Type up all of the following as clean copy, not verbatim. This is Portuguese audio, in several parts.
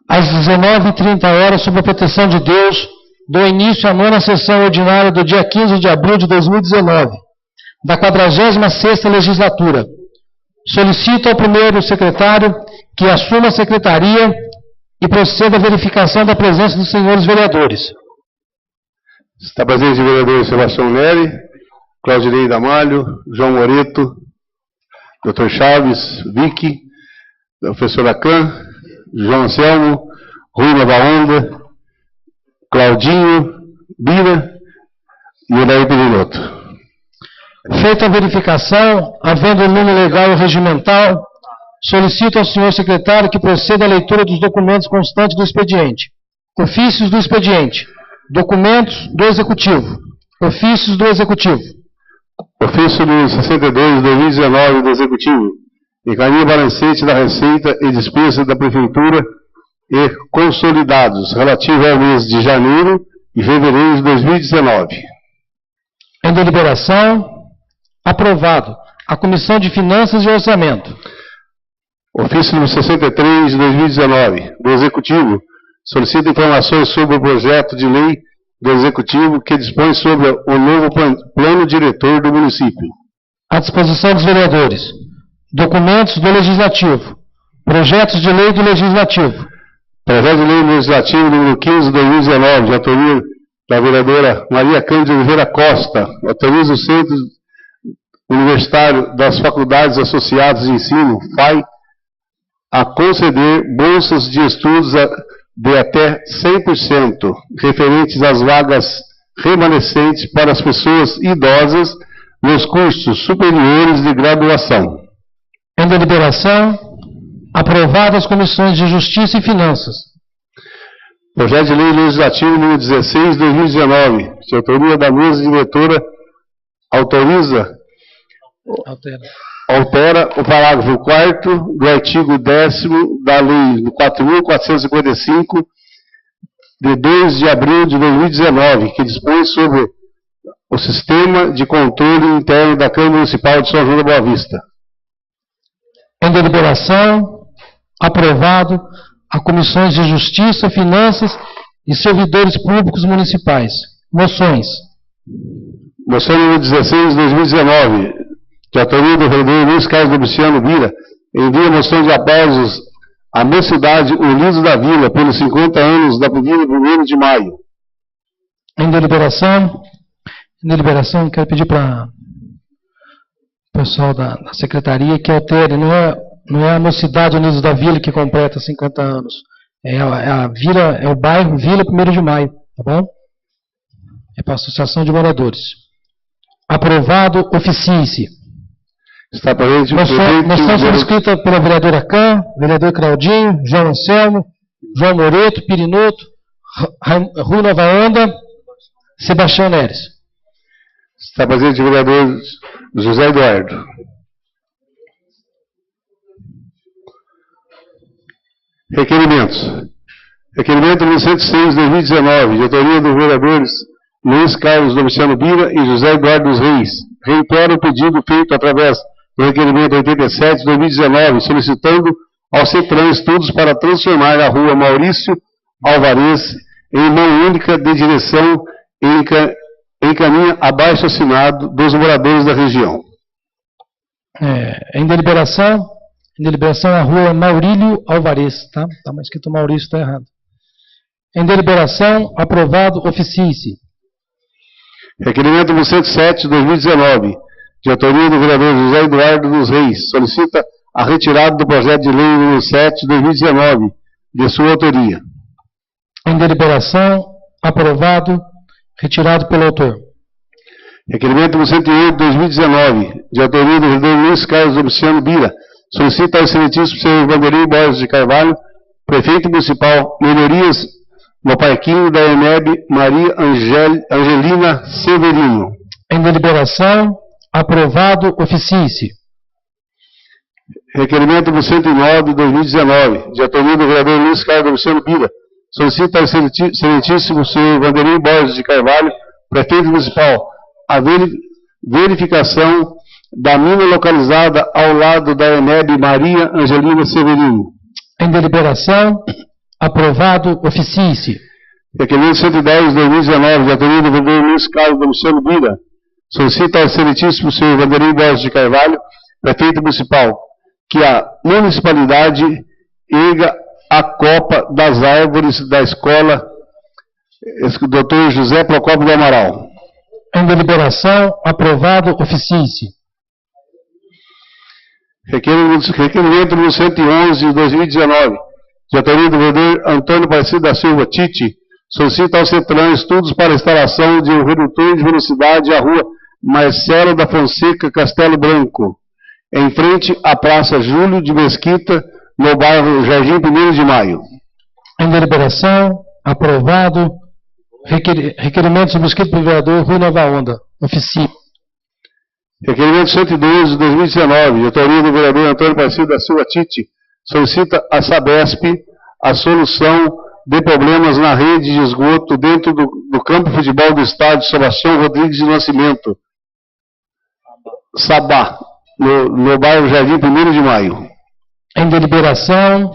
às 19h30, sob a proteção de Deus, dou início à 9ª sessão ordinária do dia 15 de abril de 2019, da 46ª legislatura. Solicito ao primeiro secretário que assuma a secretaria e proceda à verificação da presença dos senhores vereadores. Está presente o vereador Sebastião Neri, Claudinei Damalho, João Moreto, Dr. Chaves, Vicky, professor Acan, João Anselmo, Rui Navaonda, Claudinho, Bira e Odair Piriloto. Feita a verificação, havendo o número legal e regimental, solicito ao senhor secretário que proceda à leitura dos documentos constantes do expediente. Ofícios do expediente. Documentos do Executivo. Ofícios do Executivo. Ofício número 62 de 2019 do Executivo. Encaminha balancete da Receita e Despesa da Prefeitura e consolidados relativo ao mês de janeiro e fevereiro de 2019. Em deliberação, aprovado. A Comissão de Finanças e Orçamento. Ofício número 63 de 2019 do Executivo. Solicita informações sobre o projeto de lei do Executivo que dispõe sobre o novo plano diretor do município. À disposição dos vereadores. Documentos do Legislativo. Projetos de lei do Legislativo. Projeto de lei legislativo número 15 de 2019, de autoria da vereadora Maria Cândida Oliveira Costa, autoriza o Centro Universitário das Faculdades Associadas de Ensino, FAI, a conceder bolsas de estudos de até 100% referentes às vagas remanescentes para as pessoas idosas nos cursos superiores de graduação. Em deliberação, aprovadas as comissões de Justiça e Finanças. Projeto de lei legislativo número 16 de 2019, de autoria da mesa diretora, altera o parágrafo 4º do artigo 10º da lei 4.455, de 2 de abril de 2019, que dispõe sobre o sistema de controle interno da Câmara Municipal de São João da Boa Vista. Em deliberação, aprovado a comissões de Justiça, Finanças e Servidores Públicos Municipais. Moções. Moção número 16 de 2019, de autoria do vereador Luiz Carlos Luciano Bira, envia moção de aplausos à Mocidade Unidos da Vila pelos 50 anos da Vila 1º de maio. Em deliberação, quero pedir para o pessoal da secretaria que altere, não é a Mocidade Unidos da Vila que completa 50 anos, é a Vila, é o bairro Vila 1º de maio, tá bom? É para a Associação de Moradores. Aprovado, oficie-se. Está presente o moção subscrita pela vereadora Can, vereador Claudinho, João Anselmo, João Moreto, Pirinoto, Rui Navaonda, Sebastião Neres. Está presente o vereador José Eduardo. Requerimentos. Requerimento número 106 de 2019, de autoria dos vereadores Luiz Carlos Domiciano Bira e José Eduardo dos Reis. Reitera o pedido feito através do requerimento 87 de 2019, solicitando ao CETRAN estudos para transformar a rua Maurício Alvarez em mão única de direção em caminho abaixo assinado dos moradores da região. Em deliberação a rua Maurílio Alvarez, tá? Está mais escrito Maurício, está errado. Em deliberação, aprovado, oficie-se. Requerimento número 107 de 2019, de autoria do vereador José Eduardo dos Reis, solicita a retirada do projeto de lei número 7 de 2019, de sua autoria. Em deliberação, aprovado, retirado pelo autor. Requerimento número 108 de 2019, de autoria do vereador Luiz Carlos Domiciano Bira, solicita ao excelentíssimo senhor Vanderlei Borges de Carvalho, prefeito municipal, melhorias no parquinho da ENEB Maria Angelina Severino. Em deliberação, aprovado, oficie-se. Requerimento número 109 de 2019, de autoria do vereador Luiz Carlos Domiciano Bira, solicita ao excelentíssimo senhor Vanderlei Borges de Carvalho, prefeito municipal, a verificação da mina localizada ao lado da ENEB Maria Angelina Severino. Em deliberação, aprovado, oficie-se. Requerimento 110, 2019, de autoria do vereador Luiz Carlos Domiciano Bira, solicita ao excelentíssimo senhor Vanderlei Borges de Carvalho, prefeito municipal, que a municipalidade erga a copa das árvores da escola Dr. José Procópio do Amaral. Em deliberação, aprovado, oficie-se. Requerimento número 111, de 2019, de autoria do vereador Antônio Aparecido da Silva Tite, solicita ao CETRAN estudos para a instalação de um redutor de velocidade à rua Marcelo da Fonseca Castelo Branco, em frente à Praça Júlio de Mesquita, no bairro Jardim 1º de Maio. Em deliberação, aprovado, requerimento subscrito pelo vereador Rui Nova Onda, oficie. Requerimento 112, de 2019, de autoria do vereador Antônio Aparecido da Silva Tite, solicita a Sabesp a solução de problemas na rede de esgoto dentro do campo de futebol do estádio Sebastião Rodrigues de Nascimento, Sabá, no bairro Jardim 1º de Maio. Em deliberação,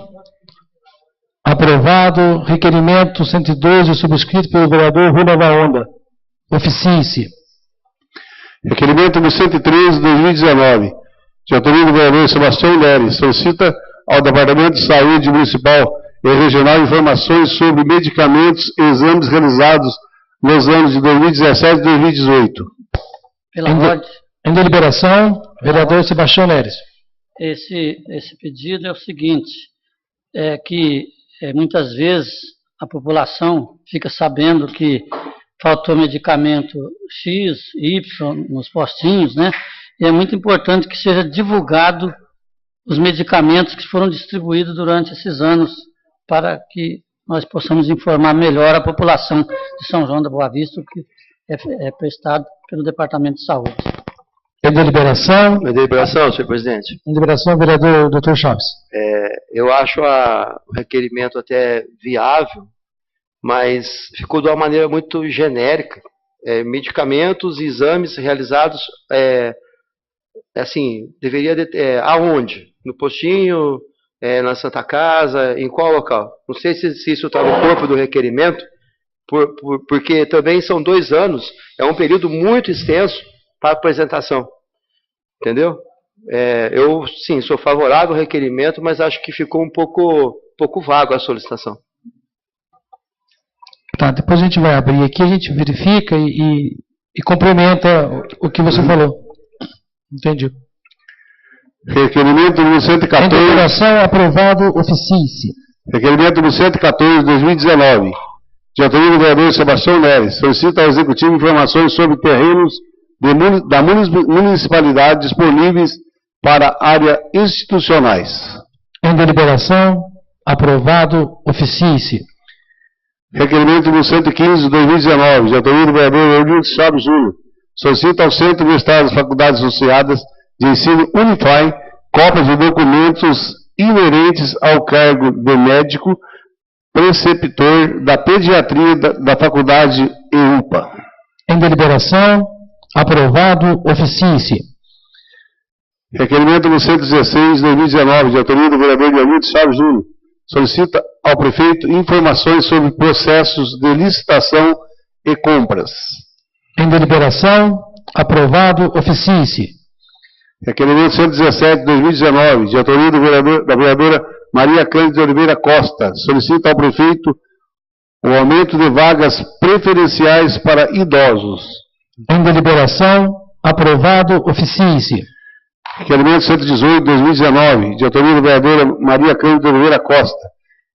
aprovado, requerimento 112, subscrito pelo vereador Rui Nova Onda, oficie-se. Requerimento número 113, de 2019, de autoria do vereador Sebastião Leres, solicita ao Departamento de Saúde Municipal e Regional informações sobre medicamentos e exames realizados nos anos de 2017 e 2018. Pela ordem. Em deliberação, vereador Sebastião Leres. Esse pedido é o seguinte, é que muitas vezes a população fica sabendo que faltou medicamento X, Y nos postinhos, né? E é muito importante que seja divulgado os medicamentos que foram distribuídos durante esses anos para que nós possamos informar melhor a população de São João da Boa Vista, que é prestado pelo Departamento de Saúde. Em deliberação. Em deliberação, senhor presidente. Em deliberação, vereador Dr. Chaves. Eu acho o requerimento até viável, mas ficou de uma maneira muito genérica. Medicamentos e exames realizados, assim, deveria aonde? No postinho, na Santa Casa, em qual local? Não sei se isso está no corpo do requerimento, porque também são 2 anos, é um período muito extenso para apresentação, entendeu? Eu, sim, sou favorável ao requerimento, mas acho que ficou um pouco vago a solicitação. Tá, depois a gente vai abrir aqui, a gente verifica e complementa o que você falou. Entendi. Requerimento número 114. Em deliberação, aprovado, oficie-se. Requerimento número 114, de 2019. De autoria do vereador Sebastião Neres. Solicita ao Executivo informações sobre terrenos da municipalidade disponíveis para área institucionais. Em deliberação, aprovado, oficie-se. Requerimento número 115, de 2019, de autoria do vereador Eudildo Chaves Júnior, solicita ao Centro Universitário das Faculdades Associadas de Ensino Unify cópias de documentos inerentes ao cargo de médico preceptor da pediatria da Faculdade EUPA. Em deliberação, aprovado, oficie-se. Requerimento número 116, de 2019, de autoria do vereador Eudildo Chaves Júnior, solicita ao prefeito informações sobre processos de licitação e compras. Em deliberação, aprovado, oficie-se. Requerimento 117, de 2019, de autoria da vereadora Maria Cândida Oliveira Costa, solicita ao prefeito o aumento de vagas preferenciais para idosos. Em deliberação, aprovado, oficie-se. Requerimento 118, de 2019, de autoria da vereadora Maria Cândida Oliveira Costa,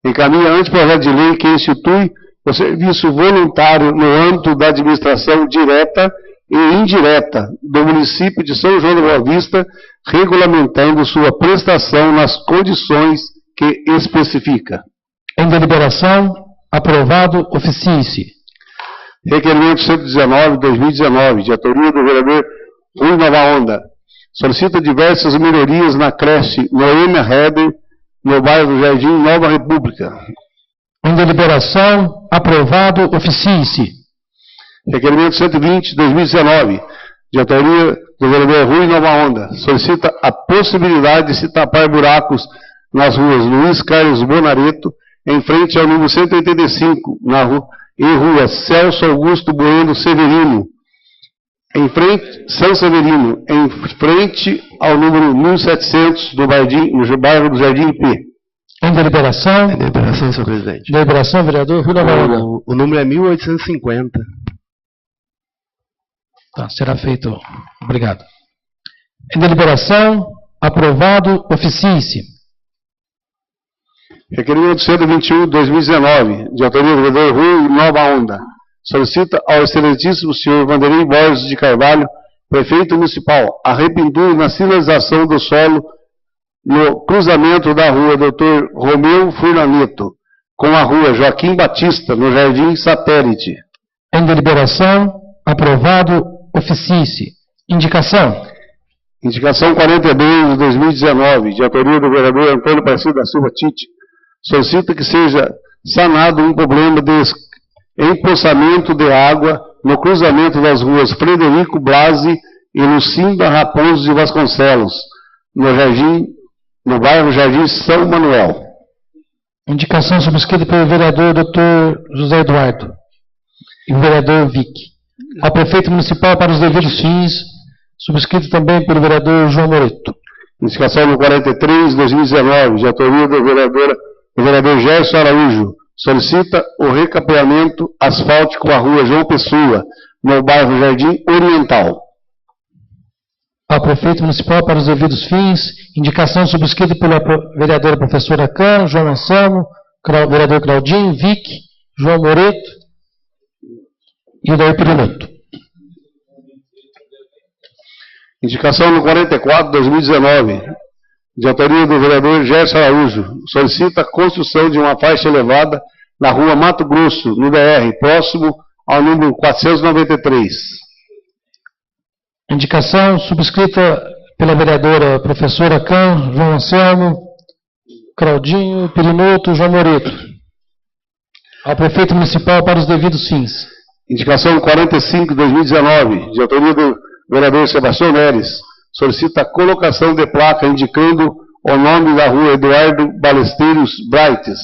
encaminha anteprojeto de lei que institui o serviço voluntário no âmbito da administração direta e indireta do município de São João da Boa Vista, regulamentando sua prestação nas condições que especifica. Em deliberação, aprovado, oficie-se. Requerimento 119, de 2019, de autoria do vereador Rui Nova Onda, solicita diversas melhorias na creche Noêmia Heber, no bairro do Jardim Nova República. Em deliberação, aprovado, oficie-se. Requerimento 120, de 2019, de autoria do vereador Rui Nova Onda, solicita a possibilidade de se tapar buracos nas ruas Luiz Carlos Bonareto, em frente ao número 185, em rua Celso Augusto Bueno Severino, em frente, São Severino, em frente ao número 1700 no bairro do Jardim IP. Em deliberação? Em deliberação, senhor presidente. Deliberação, vereador Rui Lamarana. O número é 1850. Tá, será feito. Obrigado. Em deliberação, aprovado, oficie-se. Requerimento 121/2019, de autoria do vereador Rui Nova Onda. Solicita ao excelentíssimo senhor Vanderlei Borges de Carvalho, prefeito municipal, a repintura na sinalização do solo no cruzamento da rua Dr. Romeu Furlanito com a rua Joaquim Batista, no Jardim Satélite. Em deliberação, aprovado, oficie-se. Indicação. Indicação 42/2019, de autoria do vereador Antônio Aparecido da Silva Tite, solicita que seja sanado um problema de empoçamento de água no cruzamento das ruas Frederico Blasi e Lucinda Raposo de Vasconcelos, no bairro Jardim São Manuel. Indicação subscrita pelo vereador Dr. José Eduardo e o vereador Vic. Ao prefeito municipal para os devidos fins, subscrito também pelo vereador João Moreto. Indicação no 43/2019, de autoria do vereador Gerson Araújo, solicita o recapeamento asfáltico à rua João Pessoa, no bairro Jardim Oriental. Ao prefeito municipal para os devidos fins, indicação subscrita pela vereadora professora Cano, João Anselmo, vereador Claudinho, Vic, João Moreto e o Daí Piruloto. Indicação no 44/2019, de autoria do vereador Gerson Araújo, solicita a construção de uma faixa elevada na rua Mato Grosso, no DR, próximo ao número 493. Indicação subscrita pela vereadora professora Can, João Anselmo, Claudinho, Pirinoto, João Moreto. Ao prefeito municipal para os devidos fins. Indicação 45/2019, de autoria do vereador Sebastião Neres, solicita a colocação de placa indicando o nome da rua Eduardo Balesteiros Brightes,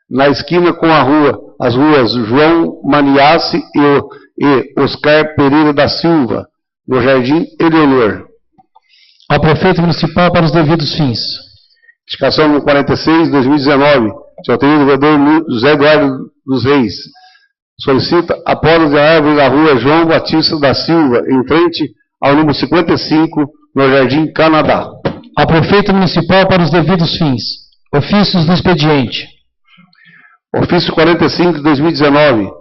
na esquina com as ruas João Maniassi e Oscar Pereira da Silva, no Jardim Eleonor. Ao prefeito municipal para os devidos fins. Indicação no 46/2019, de autoria do vereador José Eduardo dos Reis, solicita a poda de árvore da rua João Batista da Silva, em frente ao número 55, no Jardim Canadá. Ao prefeito municipal para os devidos fins. Ofícios do expediente. Ofício 45/2019,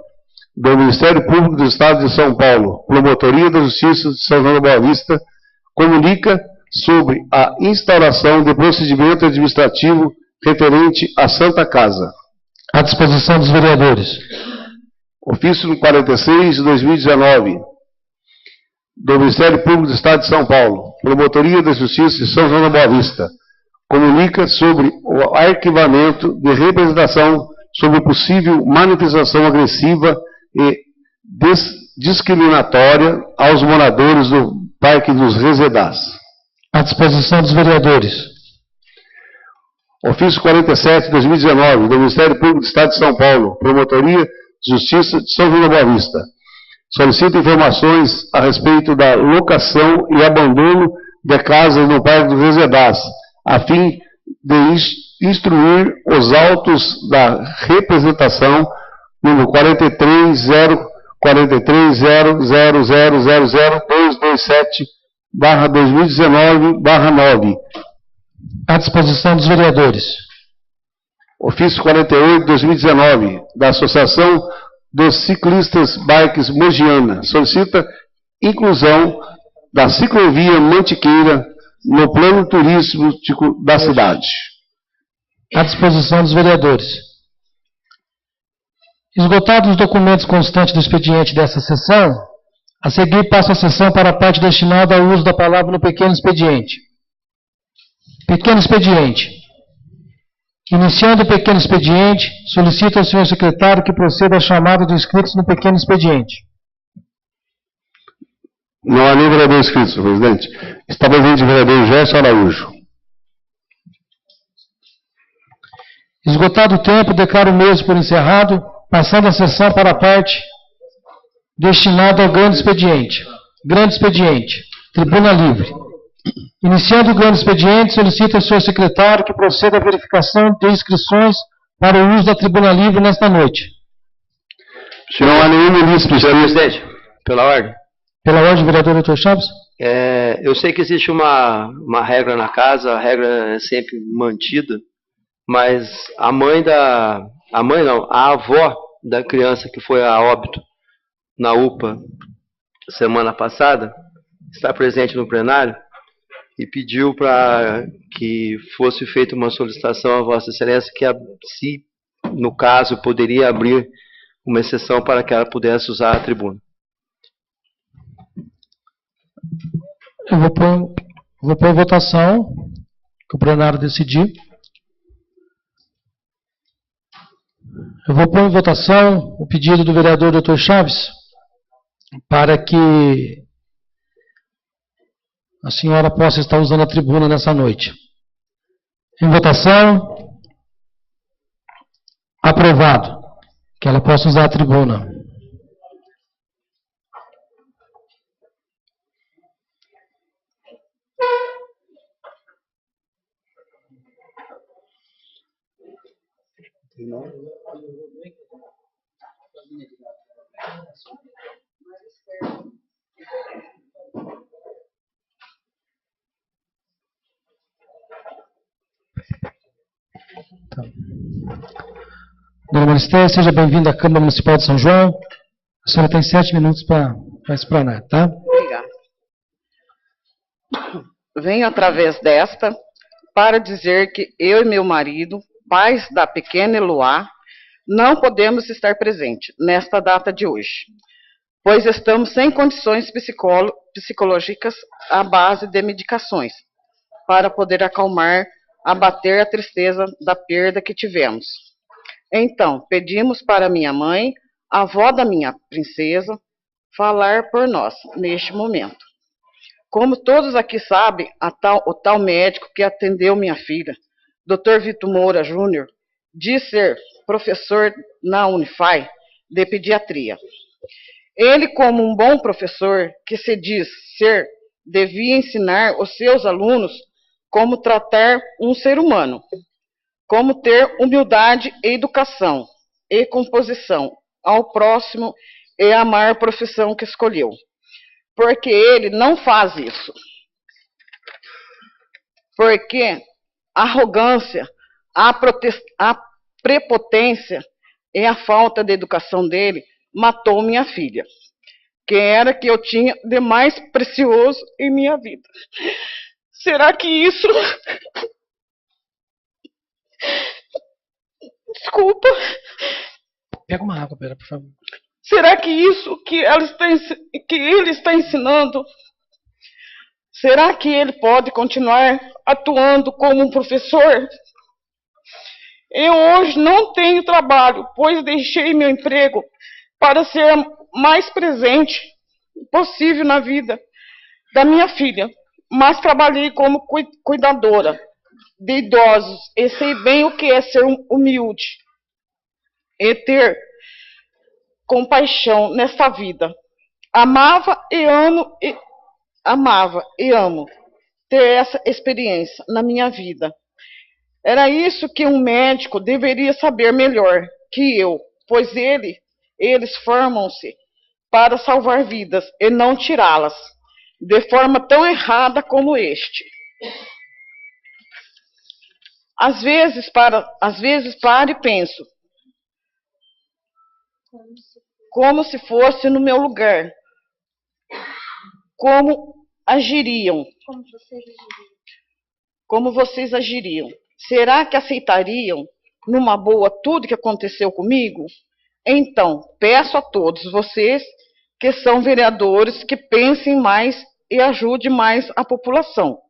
do Ministério Público do Estado de São Paulo, Promotoria da Justiça de São João da Boa Vista, comunica sobre a instauração de procedimento administrativo referente à Santa Casa. À disposição dos vereadores. Ofício 46/2019, do Ministério Público do Estado de São Paulo, Promotoria da Justiça de São João da Boa Vista, comunica sobre o arquivamento de representação sobre possível manifestação agressiva e discriminatória aos moradores do Parque dos Resedás. À disposição dos vereadores. Ofício 47/2019, do Ministério Público do Estado de São Paulo, Promotoria de Justiça de São João da Boa Vista, solicita informações a respeito da locação e abandono de casas no Parque dos Resedás, a fim de instruir os autos da representação número 43.043.000.227/2019/9. À disposição dos vereadores. Ofício 48/2019, da Associação dos Ciclistas Bikes Mogiana, solicita inclusão da ciclovia Mantiqueira no plano turístico da cidade. À disposição dos vereadores. Esgotados os documentos constantes do expediente dessa sessão, a seguir passa a sessão para a parte destinada ao uso da palavra no pequeno expediente. Pequeno expediente. Iniciando o pequeno expediente, solicito ao senhor secretário que proceda à chamada dos inscritos no pequeno expediente. Não há nem vereador inscrito, senhor presidente. Está presente o vereador Gerson Araújo. Esgotado o tempo, declaro o mesmo por encerrado, passando a sessão para a parte destinada ao grande expediente. Grande expediente, tribuna livre. Iniciando o grande expediente, solicito ao senhor secretário que proceda à verificação de inscrições para o uso da tribuna livre nesta noite. Se não há nenhum ministro, Senhor presidente, pela ordem. Pela ordem, vereador Dr. Chaves? Eu sei que existe uma regra na casa, a regra é sempre mantida, mas a avó da criança que foi a óbito na UPA semana passada, está presente no plenário e pediu para que fosse feita uma solicitação a Vossa Excelência que, se no caso, poderia abrir uma exceção para que ela pudesse usar a tribuna. Eu vou pôr em votação, que o plenário decidir. Eu vou pôr em votação o pedido do vereador Dr. Chaves para que a senhora possa estar usando a tribuna nessa noite. Em votação, aprovado, que ela possa usar a tribuna. Tá. Dona Maristela, seja bem-vinda à Câmara Municipal de São João. A senhora tem 7 minutos para explanar, tá? Obrigada. Venho através desta para dizer que eu e meu marido, pais da pequena Eloá, não podemos estar presentes nesta data de hoje, pois estamos sem condições psicológicas à base de medicações para poder acalmar, abater a tristeza da perda que tivemos. Então, pedimos para minha mãe, a avó da minha princesa, falar por nós neste momento. Como todos aqui sabem, o tal médico que atendeu minha filha, Dr. Vitor Moura Júnior, diz ser professor na Unify de pediatria. Ele, como um bom professor que se diz ser, devia ensinar os seus alunos como tratar um ser humano, como ter humildade e educação e composição ao próximo e amar a profissão que escolheu. Porque ele não faz isso. Porque a arrogância, a prepotência e a falta de educação dele matou minha filha, que era que eu tinha de mais precioso em minha vida. Será que isso... Desculpa. Pega uma água, Pera, por favor. Será que isso que ele está ensinando, será que ele pode continuar atuando como um professor? Eu hoje não tenho trabalho, pois deixei meu emprego para ser mais presente possível na vida da minha filha, mas trabalhei como cuidadora de idosos e sei bem o que é ser humilde e ter compaixão nesta vida. Amava e amo ter essa experiência na minha vida. Era isso que um médico deveria saber melhor que eu, pois eles formam-se para salvar vidas e não tirá-las, de forma tão errada como este. Às vezes paro e penso, como se fosse no meu lugar. Como agiriam? Como vocês agiriam? Será que aceitariam numa boa tudo que aconteceu comigo? Então, peço a todos vocês que são vereadores que pensem mais e ajudem mais a população.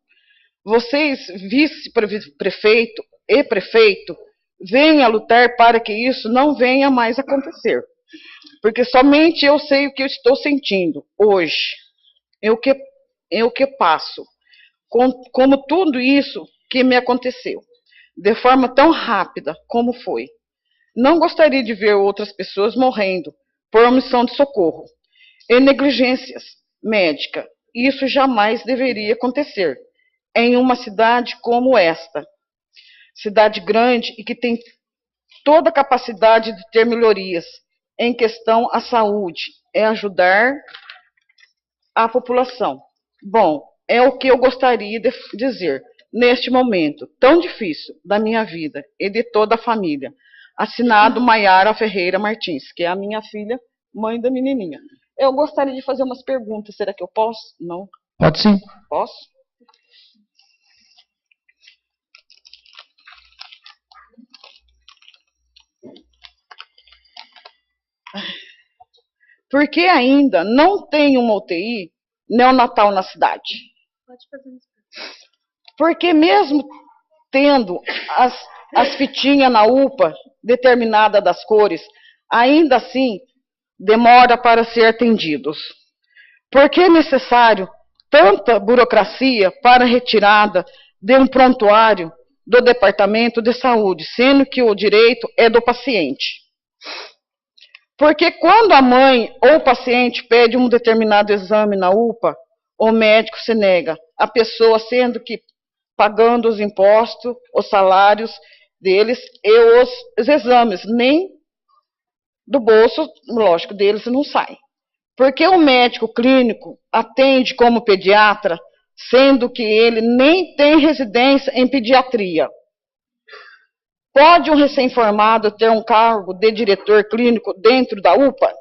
Vocês, vice-prefeito e prefeito, venham lutar para que isso não venha mais acontecer. Porque somente eu sei o que eu estou sentindo hoje, o que passo, como tudo isso que me aconteceu. de forma tão rápida como foi. Não gostaria de ver outras pessoas morrendo por omissão de socorro e negligências médicas. Isso jamais deveria acontecer em uma cidade como esta. Cidade grande e que tem toda a capacidade de ter melhorias em questão à saúde, é ajudar a população. Bom, é o que eu gostaria de dizer neste momento tão difícil da minha vida e de toda a família. Assinado Maiara Ferreira Martins, que é a minha filha, mãe da menininha. Eu gostaria de fazer umas perguntas, será que eu posso? Não? Pode sim. Posso? Por que ainda não tem uma UTI neonatal na cidade? Pode fazer isso. Porque mesmo tendo as fitinhas na UPA determinada das cores, ainda assim demora para ser atendidos. Por que é necessário tanta burocracia para a retirada de um prontuário do Departamento de Saúde, sendo que o direito é do paciente? Porque quando a mãe ou o paciente pede um determinado exame na UPA, o médico se nega, a pessoa sendo que pagando os impostos, os salários deles e os exames, nem do bolso, lógico, deles não sai. Porque o médico clínico atende como pediatra, sendo que ele nem tem residência em pediatria. Pode um recém-formado ter um cargo de diretor clínico dentro da UPA?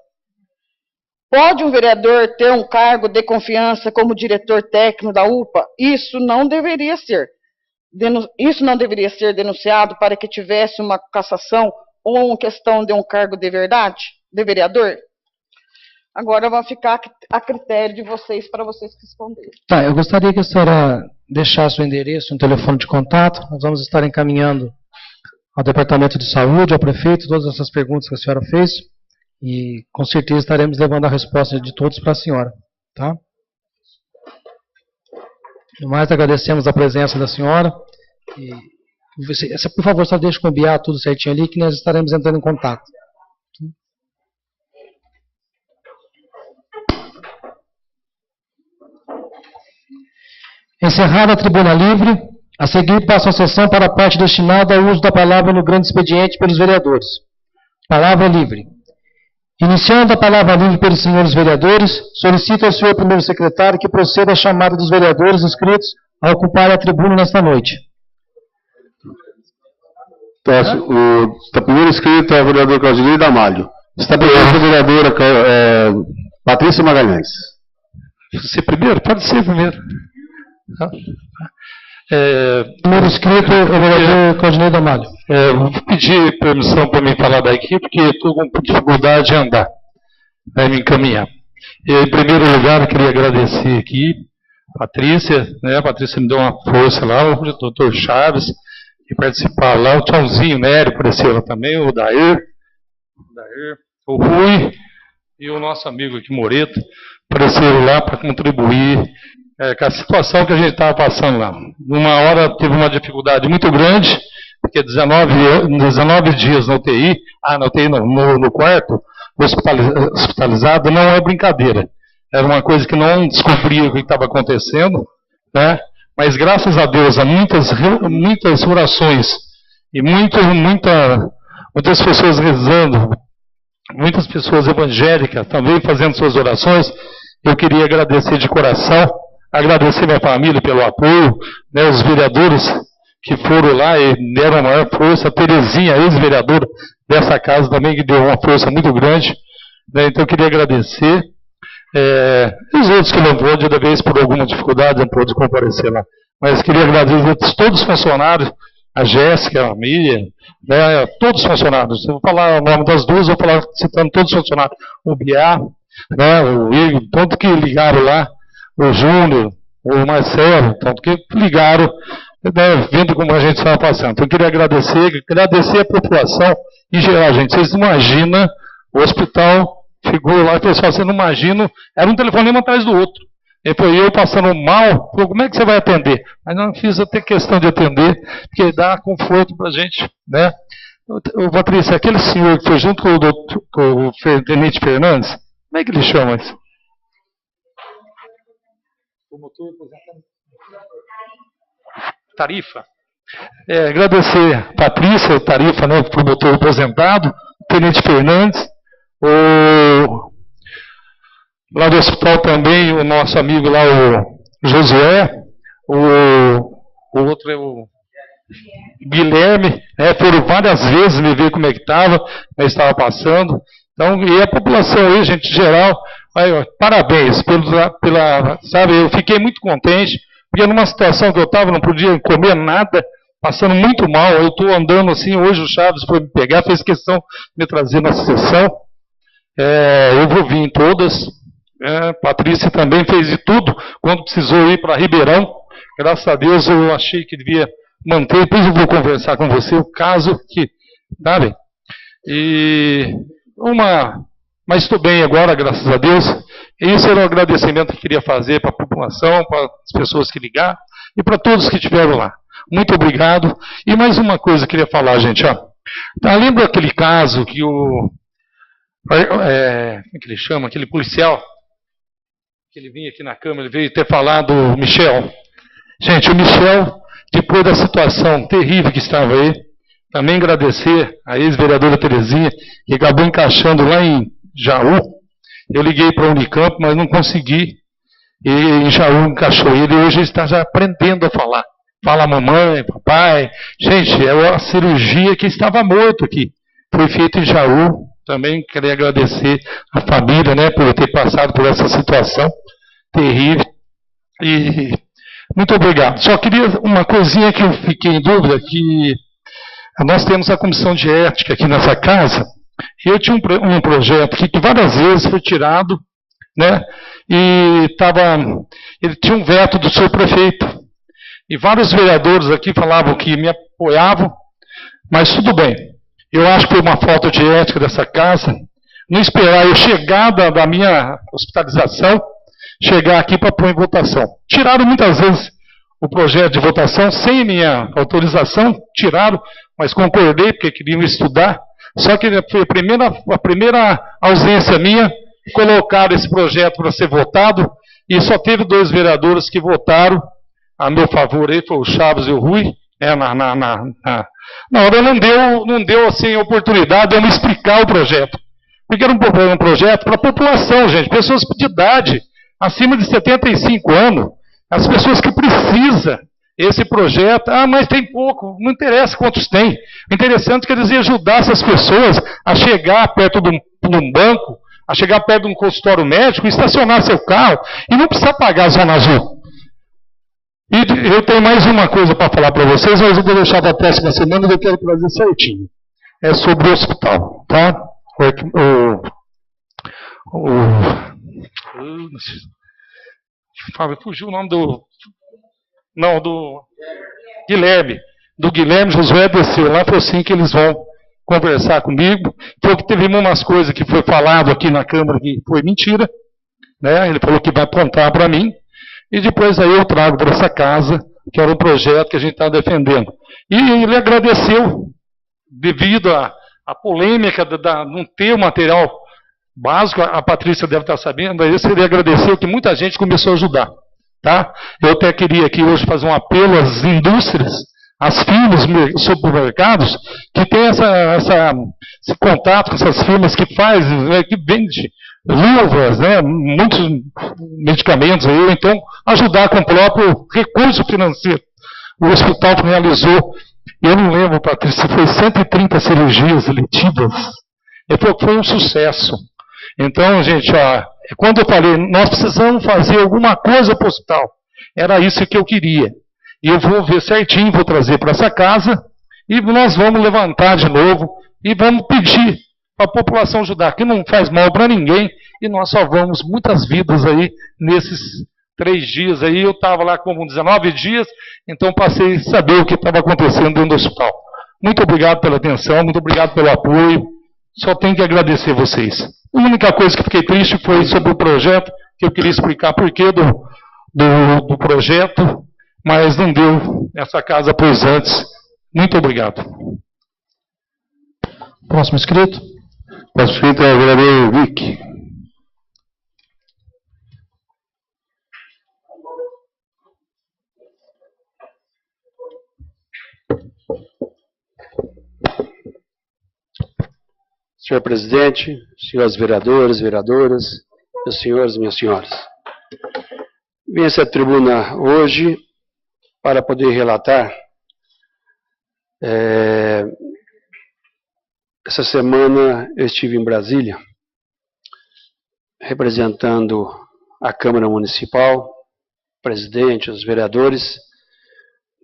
Pode um vereador ter um cargo de confiança como diretor técnico da UPA? Isso não deveria ser. Isso não deveria ser denunciado para que tivesse uma cassação ou uma questão de um cargo de verdade, de vereador? Agora vai ficar a critério de vocês, para vocês responderem. Tá, eu gostaria que a senhora deixasse o endereço, um telefone de contato. Nós vamos estar encaminhando ao Departamento de Saúde, ao prefeito, todas essas perguntas que a senhora fez. E com certeza estaremos levando a resposta de todos para a senhora. Tá? No mais, agradecemos a presença da senhora. E, por favor, só deixe combinar tudo certinho ali, que nós estaremos entrando em contato. Encerrada a tribuna livre, a seguir passa a sessão para a parte destinada ao uso da palavra no grande expediente pelos vereadores. Palavra livre. Iniciando a palavra livre pelos senhores vereadores, solicito ao senhor primeiro secretário que proceda à chamada dos vereadores inscritos a ocupar a tribuna nesta noite. Está primeiro inscrito é o vereador Claudinei Damalho. Está presente a vereadora Patrícia Magalhães. Você primeiro? Pode ser primeiro. Primeiro inscrito é o vereador Claudinei Damalho. Vou pedir permissão para me falar daqui, porque estou com dificuldade de andar, me encaminhar. Em primeiro lugar, eu queria agradecer aqui a Patrícia, né? A Patrícia me deu uma força lá, o doutor Chaves, que participar lá, o Tchãozinho Nério apareceu lá também, o Dair, o Rui e o nosso amigo aqui, Moreto, apareceram lá para contribuir com a situação que a gente estava passando lá. Numa hora teve uma dificuldade muito grande, porque 19 dias na UTI, na UTI não, no quarto, hospitalizado, não é brincadeira. Era uma coisa que não descobria o que estava acontecendo, né? Mas graças a Deus, há muitas orações e muitas pessoas rezando, muitas pessoas evangélicas também fazendo suas orações. Eu queria agradecer de coração, agradecer minha família pelo apoio, né, os vereadores que foram lá e deram a maior força, a Terezinha, ex-vereadora dessa casa também, que deu uma força muito grande, né, então eu queria agradecer. Os outros que não pôde, da vez por alguma dificuldade, não pôde comparecer lá. Mas queria agradecer a todos os funcionários, a Jéssica, a Miriam, né, todos os funcionários. Eu vou falar o nome das duas, vou falar citando todos os funcionários. O Biá, né, o Igor, tanto que ligaram lá, o Júnior, o Marcelo, tanto que ligaram, né, vendo como a gente estava passando. Então eu queria agradecer a população em geral, gente. Vocês imaginam, o hospital ficou lá, o pessoal, você não imagina, era um telefonema atrás do outro. Ele falou, eu passando mal, falou, como é que você vai atender? Mas não fiz até questão de atender, porque dá conforto para a gente, né? Ô, Patrícia, aquele senhor que foi junto com o Tenente Fernandes, como é que ele chama isso? Tarifa. Agradecer a Patrícia, Tarifa, né, promotor aposentado, Tenente Fernandes, lá do hospital também, o nosso amigo lá, o Josué, o outro é o Guilherme, foram várias vezes me ver como é que estava, mas estava passando. Então, e a população aí, gente, em geral, parabéns sabe, eu fiquei muito contente, porque numa situação que eu estava, não podia comer nada, passando muito mal, eu estou andando assim, hoje o Chaves foi me pegar, fez questão de me trazer nessa sessão, eu vou vir em todas, Patrícia também fez de tudo, quando precisou ir para Ribeirão, graças a Deus eu achei que devia manter, depois eu vou conversar com você, o caso que, sabe, mas estou bem agora, graças a Deus. Esse era o agradecimento que eu queria fazer para a população, para as pessoas que ligaram e para todos que estiveram lá. Muito obrigado. E mais uma coisa que eu queria falar, gente. Lembra aquele caso que como é que ele chama? Aquele policial, que ele vinha aqui na Câmara, ele veio ter falado do Michel. Gente, o Michel, depois da situação terrível que estava aí, também agradecer a ex-vereadora Terezinha, que acabou encaixando lá em Jaú. Eu liguei para a Unicamp, mas não consegui. E em Jaú encaixou ele. Hoje ele está já aprendendo a falar. Fala mamãe, papai. Gente, é uma cirurgia que estava morto aqui. Foi feita em Jaú. Também queria agradecer a família, né, por ter passado por essa situação terrível. E muito obrigado. Só queria uma coisinha que eu fiquei em dúvida, que nós temos a comissão de ética aqui nessa casa. Eu tinha um projeto que várias vezes foi tirado, né? E ele tinha um veto do seu prefeito. E vários vereadores aqui falavam que me apoiavam, mas tudo bem. Eu acho que foi uma falta de ética dessa casa não esperar eu chegar da minha hospitalização, chegar aqui para pôr em votação. Tiraram muitas vezes o projeto de votação sem minha autorização, tiraram, mas concordei porque queriam estudar. Só que foi a primeira ausência minha, colocaram esse projeto para ser votado, e só teve 2 vereadores que votaram a meu favor, aí foi o Chaves e o Rui. Na hora não deu assim, oportunidade de eu me explicar o projeto. Porque era um projeto para a população, gente, pessoas de idade, acima de 75 anos, as pessoas que precisam. Esse projeto, mas tem pouco, não interessa quantos tem. O interessante é que eles iam ajudar essas pessoas a chegar perto de um banco, a chegar perto de um consultório médico, estacionar seu carro e não precisar pagar a Zona Azul. E eu tenho mais uma coisa para falar para vocês, mas eu vou deixar para a próxima semana e eu quero trazer certinho. É sobre o hospital, tá? Fugiu o nome do Guilherme. Do Guilherme, Josué desceu lá, falou assim que eles vão conversar comigo. Falou que teve umas coisas que foi falado aqui na Câmara que foi mentira, né? Ele falou que vai apontar para mim. E depois aí eu trago para essa casa, que era um projeto que a gente está defendendo. E ele agradeceu, devido à polêmica de não ter o material básico, a Patrícia deve estar sabendo, aí ele agradeceu que muita gente começou a ajudar. Tá? Eu até queria aqui hoje fazer um apelo às indústrias, às firmas, supermercados, que tem esse contato com essas firmas que que vende luvas, né, muitos medicamentos aí, ou então ajudar com o próprio recurso financeiro. O hospital realizou, eu não lembro, Patrícia, foi 130 cirurgias eletivas. Foi um sucesso. Então, gente, quando eu falei, nós precisamos fazer alguma coisa para o hospital, era isso que eu queria. E eu vou ver certinho, vou trazer para essa casa, e nós vamos levantar de novo, e vamos pedir para a população ajudar, que não faz mal para ninguém, e nós salvamos muitas vidas aí, nesses 3 dias aí. Eu estava lá com 19 dias, então passei a saber o que estava acontecendo dentro do hospital. Muito obrigado pela atenção, muito obrigado pelo apoio, só tenho que agradecer vocês. A única coisa que fiquei triste foi sobre o projeto, que eu queria explicar por que do projeto, mas não deu essa casa pros antes. Muito obrigado. Próximo inscrito. Próximo inscrito é o vereador Vic. Senhor presidente, senhores vereadores, vereadoras, meus senhores e minhas senhoras. Vim a essa tribuna hoje para poder relatar. Essa semana eu estive em Brasília, representando a Câmara Municipal, o presidente, os vereadores,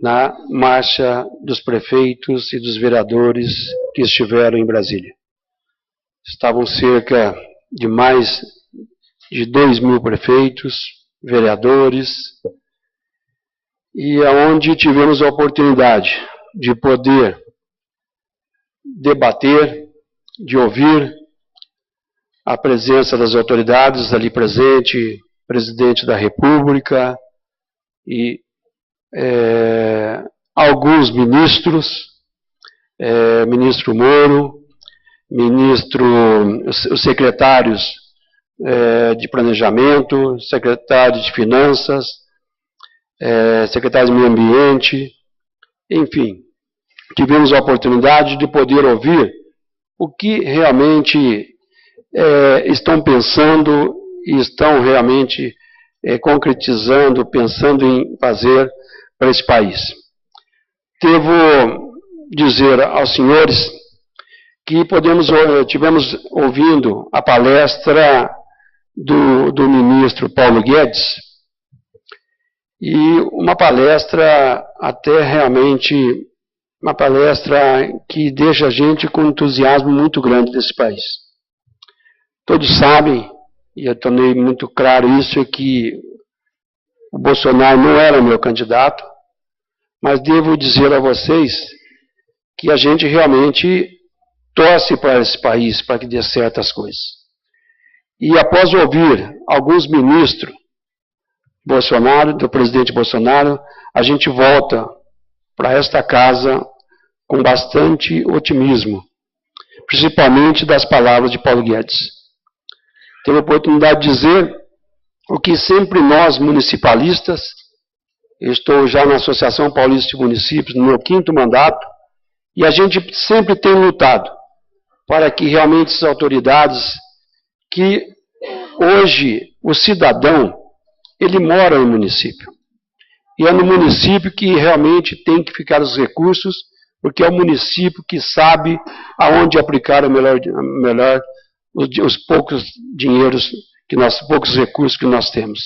na marcha dos prefeitos e dos vereadores que estiveram em Brasília. Estavam cerca de mais de 2.000 prefeitos, vereadores, e aonde tivemos a oportunidade de poder debater, de ouvir a presença das autoridades ali presente, presidente da República e alguns ministros, ministro Moro, os secretários de Planejamento, secretário de Finanças, secretário de Meio Ambiente, enfim, tivemos a oportunidade de poder ouvir o que realmente estão pensando e estão realmente concretizando, pensando em fazer para esse país. Devo dizer aos senhores que tivemos ouvindo a palestra do ministro Paulo Guedes, e uma palestra até realmente, uma palestra que deixa a gente com um entusiasmo muito grande desse país. Todos sabem, e eu tornei muito claro isso, que o Bolsonaro não era meu candidato, mas devo dizer a vocês que a gente realmente torce para esse país, para que dê certas coisas. E após ouvir alguns ministros do presidente Bolsonaro, a gente volta para esta casa com bastante otimismo, principalmente das palavras de Paulo Guedes. Tenho a oportunidade de dizer o que sempre nós, municipalistas, eu estou já na Associação Paulista de Municípios, no meu 5º mandato, e a gente sempre tem lutado para que realmente as autoridades, que hoje o cidadão, ele mora no município. E é no município que realmente tem que ficar os recursos, porque é o município que sabe aonde aplicar os poucos dinheiros, poucos recursos que nós temos.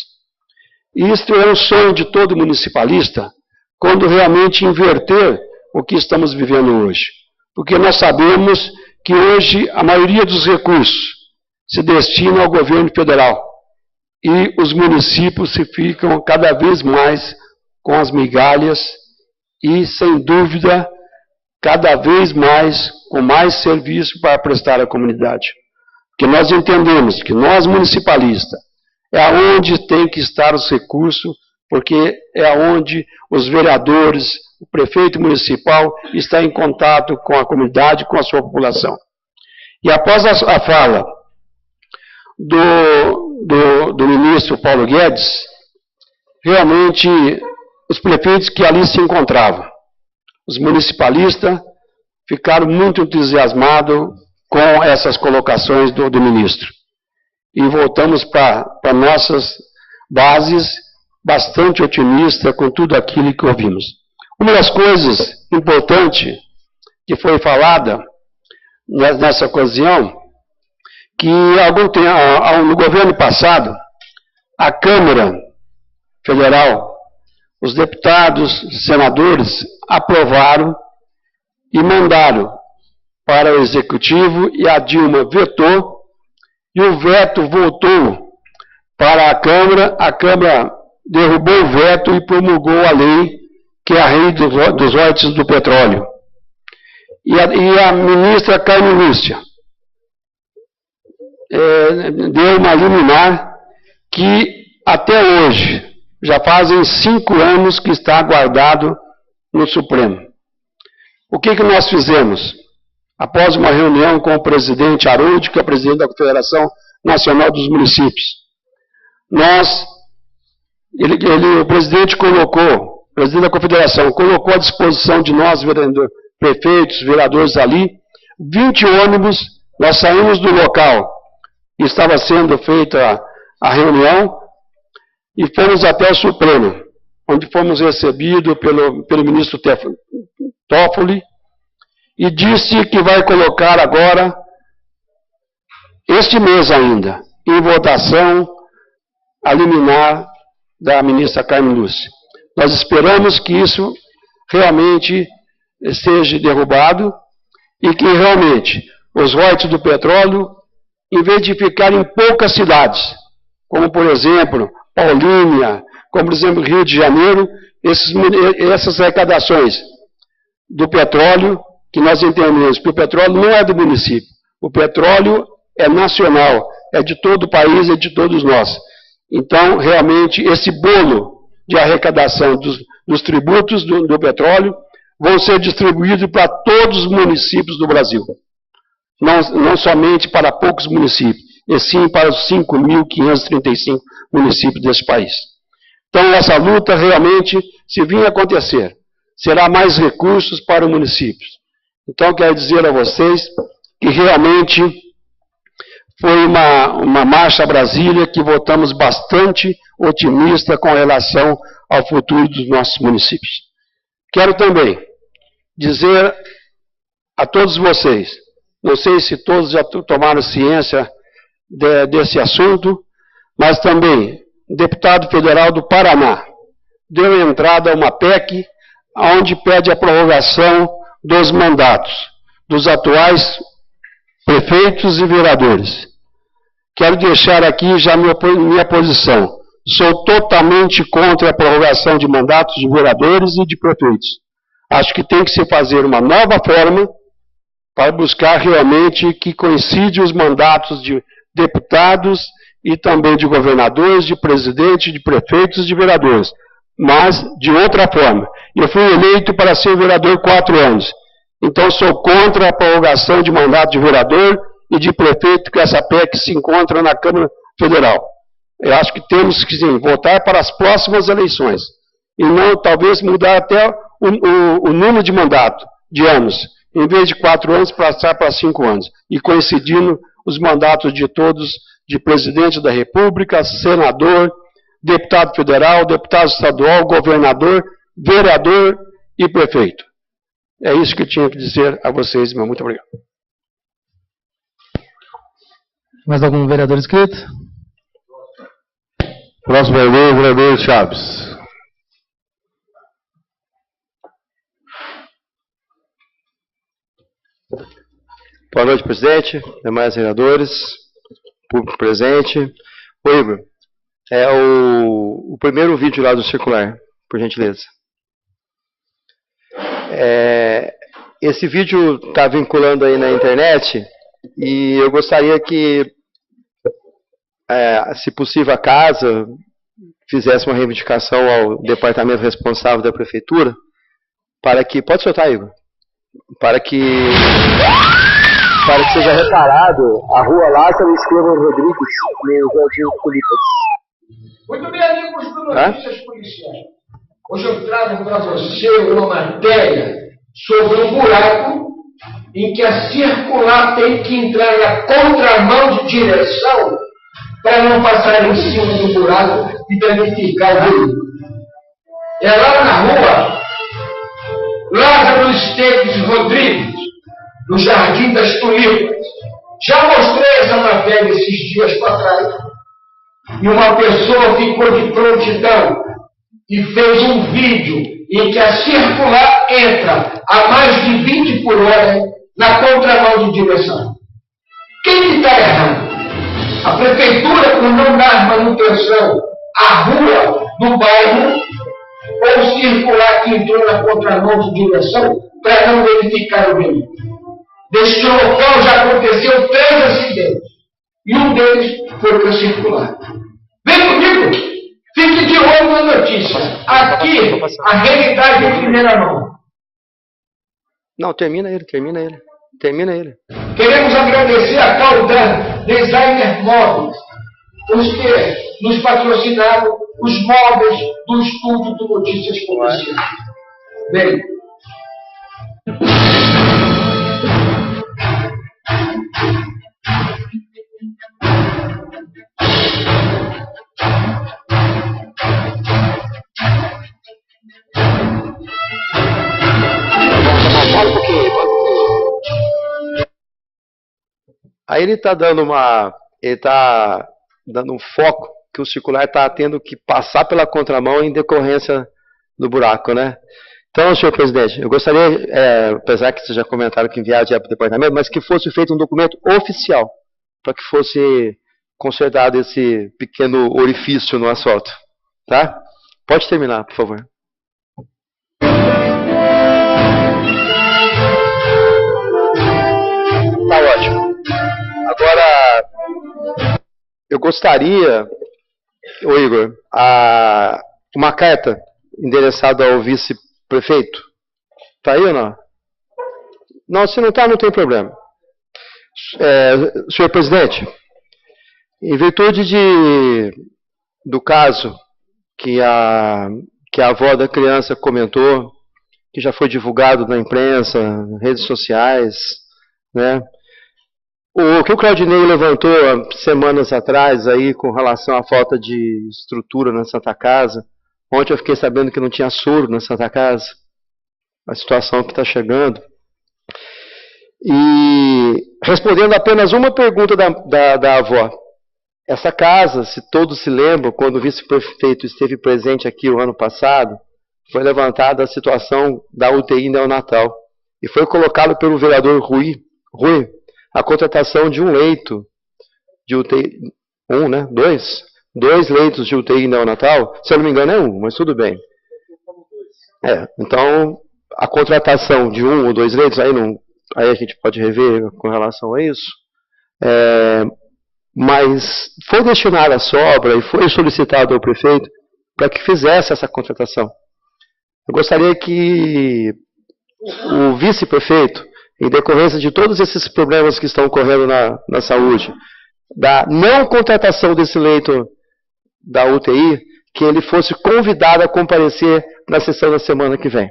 E isso é um sonho de todo municipalista, quando realmente inverter o que estamos vivendo hoje. Porque nós sabemos que hoje a maioria dos recursos se destina ao governo federal. E os municípios se ficam cada vez mais com as migalhas e, sem dúvida, cada vez mais com mais serviço para prestar à comunidade. Porque nós entendemos que nós, municipalistas, é aonde tem que estar os recursos, porque é aonde os vereadores, o prefeito municipal está em contato com a comunidade, com a sua população. E após a fala do ministro Paulo Guedes, realmente os prefeitos que ali se encontravam, os municipalistas, ficaram muito entusiasmados com essas colocações do ministro. E voltamos para nossas bases bastante otimistas com tudo aquilo que ouvimos. Uma das coisas importantes que foi falada nessa ocasião, que no governo passado, a Câmara Federal, os deputados, senadores, aprovaram e mandaram para o Executivo, e a Dilma vetou, e o veto voltou para a Câmara derrubou o veto e promulgou a lei, que é a lei dos royalties do petróleo. E a ministra Carmen Lúcia deu uma liminar que até hoje Já fazem 5 anos que está guardado no Supremo. O que nós fizemos? Após uma reunião com o presidente Haroldo, que é o presidente da Confederação Nacional dos Municípios, o presidente colocou, o presidente da Confederação, colocou à disposição de nós, prefeitos, vereadores ali, 20 ônibus. Nós saímos do local, estava sendo feita a reunião, e fomos até o Supremo, onde fomos recebidos pelo ministro Toffoli, e disse que vai colocar agora, este mês ainda, em votação, a liminar da ministra Carmen Lúcia. Nós esperamos que isso realmente seja derrubado e que realmente os royalties do petróleo, em vez de ficarem em poucas cidades, como por exemplo Paulínia, como por exemplo Rio de Janeiro, essas arrecadações do petróleo, que nós entendemos que o petróleo não é do município, o petróleo é nacional, é de todo o país, é de todos nós. Então, realmente, esse bolo de arrecadação dos tributos do petróleo vão ser distribuídos para todos os municípios do Brasil. Não somente para poucos municípios, e sim para os 5.535 municípios desse país. Então, essa luta realmente, se vir a acontecer, será mais recursos para os municípios. Então, quero dizer a vocês que realmente foi uma marcha a Brasília que votamos bastante otimista com relação ao futuro dos nossos municípios. Quero também dizer a todos vocês, não sei se todos já tomaram ciência desse assunto, mas também o deputado federal do Paraná deu entrada a uma PEC onde pede a prorrogação dos mandatos dos atuais prefeitos e vereadores. Quero deixar aqui já minha posição. Sou totalmente contra a prorrogação de mandatos de vereadores e de prefeitos. Acho que tem que se fazer uma nova forma para buscar realmente que coincide os mandatos de deputados e também de governadores, de presidentes, de prefeitos e de vereadores, mas de outra forma. Eu fui eleito para ser vereador 4 anos, então sou contra a prorrogação de mandato de vereador e de prefeito que essa PEC se encontra na Câmara Federal. Eu acho que temos que sim, votar para as próximas eleições e não talvez mudar até o número de mandato, de anos, em vez de 4 anos, passar para 5 anos, e coincidindo os mandatos de todos, de presidente da República, senador, deputado federal, deputado estadual, governador, vereador e prefeito. É isso que eu tinha que dizer a vocês, meu muito obrigado. Mais algum vereador inscrito? Próximo vereador Chaves. Boa noite, presidente, demais vereadores, público presente. Ô, Igor, é o primeiro vídeo lá do circular, por gentileza. Esse vídeo está vinculando aí na internet e eu gostaria que, se possível, a casa fizesse uma reivindicação ao departamento responsável da prefeitura para que... Pode soltar, Igor. Para que seja reparado a rua Lázaro Estevam Rodrigues, no Jardim Tulipas. Muito bem, amigos do Notícias Policiais. Hoje eu trago para você uma matéria sobre um buraco em que a circular tem que entrar na contramão de direção para não passar em cima do buraco e danificar o veículo. É lá na rua Lázaro Esteves Rodrigues, no Jardim das Tulipas. Já mostrei essa matéria esses dias para trás. E uma pessoa ficou de prontidão e fez um vídeo em que a circular entra a mais de 20 por hora na contramão de direção. Quem está errado? A prefeitura, por não dar manutenção à rua do bairro, ou o circular que entrou na contramão de direção para não verificar o veículo. Neste local já aconteceu 3 acidentes. E um deles foi para circular. Vem comigo! Fique de ouve a notícia. Aqui, a realidade é em primeira mão. Não, termina ele. Termina ele. Queremos agradecer a Caldan Designer Móveis, os que nos patrocinaram os móveis do estúdio do Notícias Policiais. Bem. Aí ele está dando um foco que o circular está tendo que passar pela contramão em decorrência do buraco, né? Então, senhor presidente, eu gostaria, apesar que vocês já comentaram que enviaram para o departamento, mas que fosse feito um documento oficial para que fosse consertado esse pequeno orifício no asfalto, tá? Pode terminar, por favor. Tá ótimo. Agora, eu gostaria, Igor, uma carta endereçada ao vice-prefeito. Está aí ou não? Não, se não está, não tem problema. Senhor presidente, em virtude do caso que a avó da criança comentou, que já foi divulgado na imprensa, redes sociais, né? O que o Claudinei levantou há semanas atrás aí com relação à falta de estrutura na Santa Casa. Ontem eu fiquei sabendo que não tinha soro na Santa Casa. A situação que está chegando. E respondendo apenas uma pergunta da avó. Essa casa, se todos se lembram, quando o vice-prefeito esteve presente aqui o ano passado, foi levantada a situação da UTI neonatal. E foi colocado pelo vereador Rui a contratação de um leito de UTI, dois leitos de UTI neonatal, se eu não me engano é um, mas tudo bem. Então, a contratação de um ou dois leitos, aí a gente pode rever com relação a isso, mas foi destinada a sobra e foi solicitado ao prefeito para que fizesse essa contratação. Eu gostaria que o vice-prefeito, em decorrência de todos esses problemas que estão ocorrendo na saúde, da não contratação desse leito da UTI, que ele fosse convidado a comparecer na sessão da semana que vem.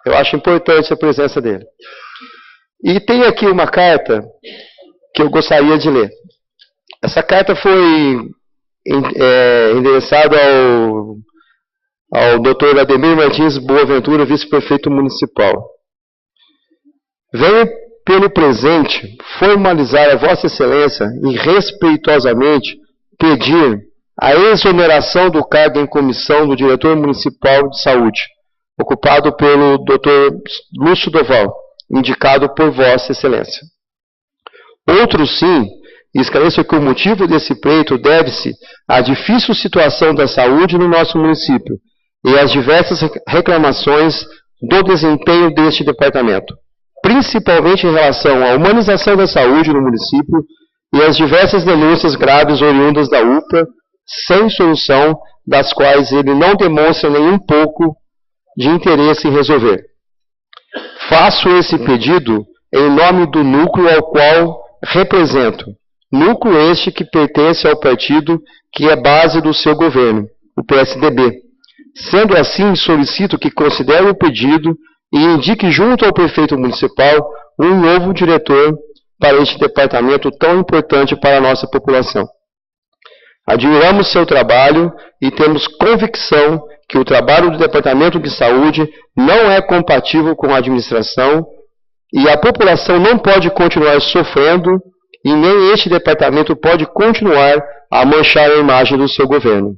Eu acho importante a presença dele. E tem aqui uma carta que eu gostaria de ler. Essa carta foi endereçada ao Dr. Ademir Martins Boaventura, vice-prefeito municipal. Venho, pelo presente, formalizar a Vossa Excelência e respeitosamente pedir a exoneração do cargo em comissão do diretor municipal de saúde, ocupado pelo Dr. Lúcio Doval, indicado por Vossa Excelência. Outro sim, esclareço que o motivo desse pleito deve-se à difícil situação da saúde no nosso município e às diversas reclamações do desempenho deste departamento, principalmente em relação à humanização da saúde no município e às diversas denúncias graves oriundas da UPA, sem solução, das quais ele não demonstra nem um pouco de interesse em resolver. Faço esse pedido em nome do núcleo ao qual represento, núcleo este que pertence ao partido que é base do seu governo, o PSDB. Sendo assim, solicito que considere o pedido e indique junto ao prefeito municipal um novo diretor para este departamento tão importante para a nossa população. Admiramos seu trabalho e temos convicção que o trabalho do Departamento de Saúde não é compatível com a administração e a população não pode continuar sofrendo e nem este departamento pode continuar a manchar a imagem do seu governo,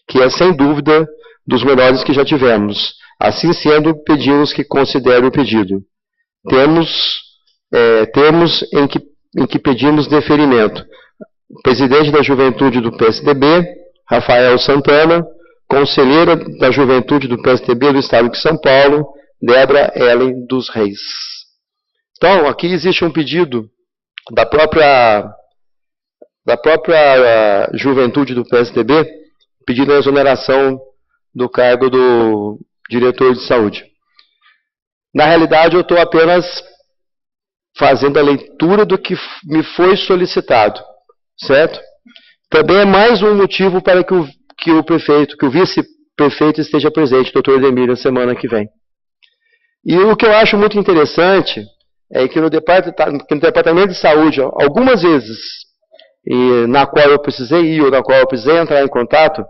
que é sem dúvida dos melhores que já tivemos. Assim sendo, pedimos que considere o pedido. Temos em que pedimos deferimento. Presidente da Juventude do PSDB, Rafael Santana, conselheira da Juventude do PSDB do Estado de São Paulo, Débora Ellen dos Reis. Então, aqui existe um pedido da própria Juventude do PSDB, pedindo a exoneração do cargo do diretor de saúde. Na realidade, eu estou apenas fazendo a leitura do que me foi solicitado, certo? Também é mais um motivo para que o prefeito, que o vice-prefeito esteja presente, doutor Edemir, na semana que vem. E o que eu acho muito interessante é que no departamento de saúde, algumas vezes, e na qual eu precisei ir ou na qual eu precisei entrar em contato,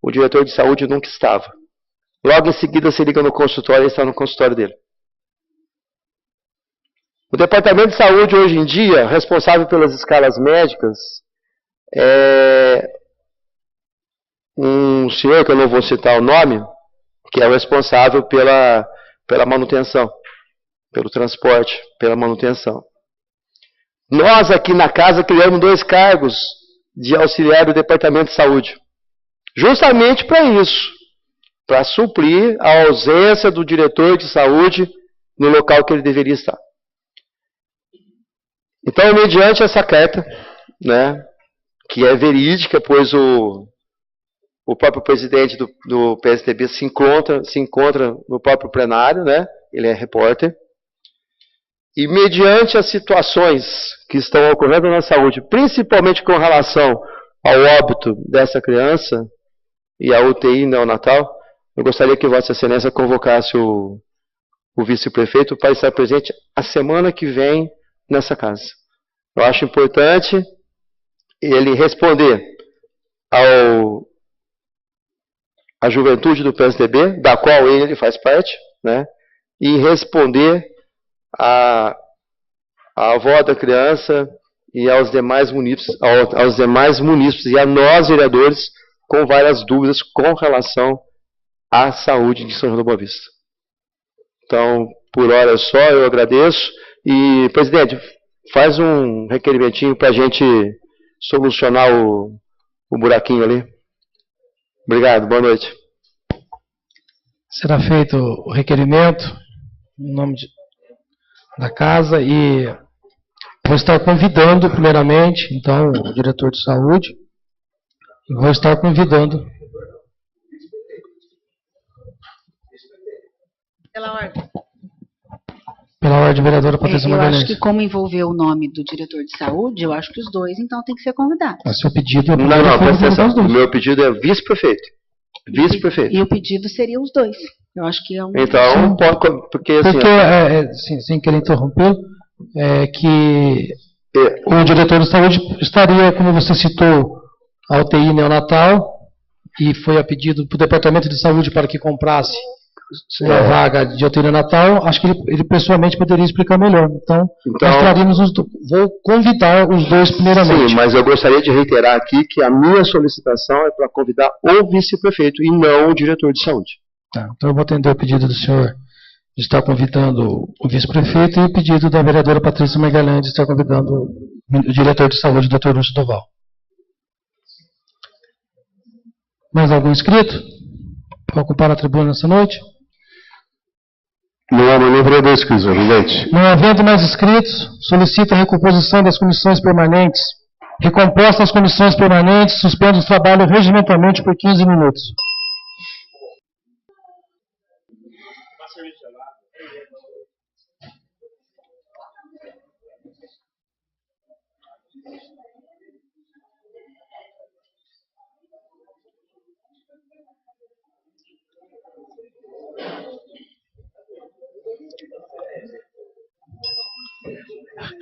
o diretor de saúde nunca estava. Logo em seguida, se liga no consultório e está no consultório dele. O departamento de saúde, hoje em dia, responsável pelas escalas médicas, é um senhor, que eu não vou citar o nome, que é o responsável pela manutenção, pelo transporte, pela manutenção. Nós aqui na casa criamos 2 cargos de auxiliar do departamento de saúde, justamente para isso, para suprir a ausência do diretor de saúde no local que ele deveria estar. Então, mediante essa carta, né, que é verídica, pois o próprio presidente do PSDB se encontra no próprio plenário, né, ele é repórter, e mediante as situações que estão ocorrendo na saúde, principalmente com relação ao óbito dessa criança e à UTI neonatal, eu gostaria que Vossa Excelência convocasse o vice-prefeito para estar presente a semana que vem nessa casa. Eu acho importante ele responder à juventude do PSDB, da qual ele faz parte, né, e responder à avó da criança e aos demais munícipes e a nós, vereadores, com várias dúvidas com relação à saúde de São João da Boa Vista. Então, por hora só, eu agradeço. E, presidente, faz um requerimentinho para a gente solucionar o buraquinho ali. Obrigado, boa noite. Será feito o requerimento em nome da casa e vou estar convidando, primeiramente, então, o diretor de saúde, e vou estar convidando. Pela ordem. Pela ordem, vereadora Patrícia Magalhães. Eu acho que como envolveu o nome do diretor de saúde, eu acho que os 2, então, tem que ser convidados. O seu pedido é... Não, presta atenção. O meu pedido é vice-prefeito. Vice-prefeito. E o pedido seria os 2. Eu acho que é um... Então, porque assim... Porque, sem querer interromper, que o diretor de saúde estaria, como você citou, a UTI neonatal, e foi a pedido para o departamento de saúde para que comprasse uma vaga de UTI neonatal, acho que ele pessoalmente poderia explicar melhor. Então nós traríamos vou convidar os 2 primeiramente. Sim, mas eu gostaria de reiterar aqui que a minha solicitação é para convidar o vice-prefeito e não o diretor de saúde. Tá, então eu vou atender o pedido do senhor de estar convidando o vice-prefeito e o pedido da vereadora Patrícia Magalhães de estar convidando o diretor de saúde, Dr. Lúcio Doval. Mais algum inscrito para ocupar a tribuna nessa noite? Não há nenhum vereador inscrito, presidente. Não havendo mais inscritos, solicito a recomposição das comissões permanentes. Recomposta as comissões permanentes, suspende o trabalho regimentalmente por 15 minutos.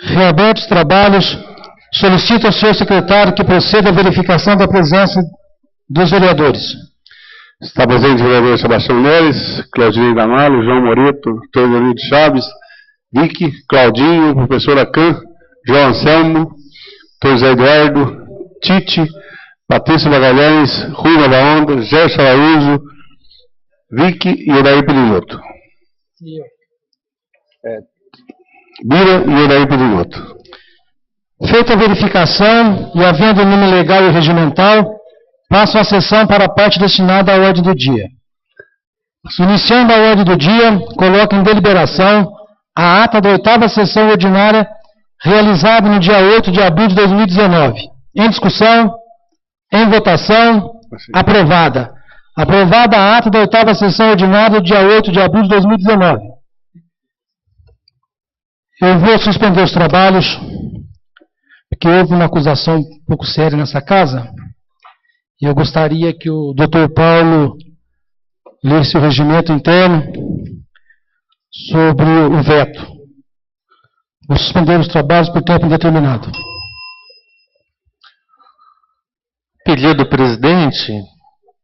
Reabertos os trabalhos, solicito ao senhor secretário que proceda à verificação da presença dos vereadores. Está presente o vereador Sebastião Neres, Claudinho Gamalho, João Moreto, Teodoro de Chaves, Vicky, Claudinho, professora Can, João Anselmo, José Eduardo, Tite, Patrícia Magalhães, Rui Nova Onda, Gerson Araújo, Vicky e Odair Pedinotto. Bira e Odair Pedinotto. Feita a verificação e havendo o número legal e regimental, passo a sessão para a parte destinada à ordem do dia. Iniciando a ordem do dia, coloco em deliberação a ata da 8ª sessão ordinária realizada no dia 8 de abril de 2019. Em discussão, em votação, Aprovada. Aprovada a ata da 8ª sessão ordinária do dia 8 de abril de 2019. Eu vou suspender os trabalhos, porque houve uma acusação um pouco séria nessa casa, e eu gostaria que o Dr. Paulo lesse o regimento interno sobre o veto. Vou suspender os trabalhos por tempo indeterminado. Pedido do presidente,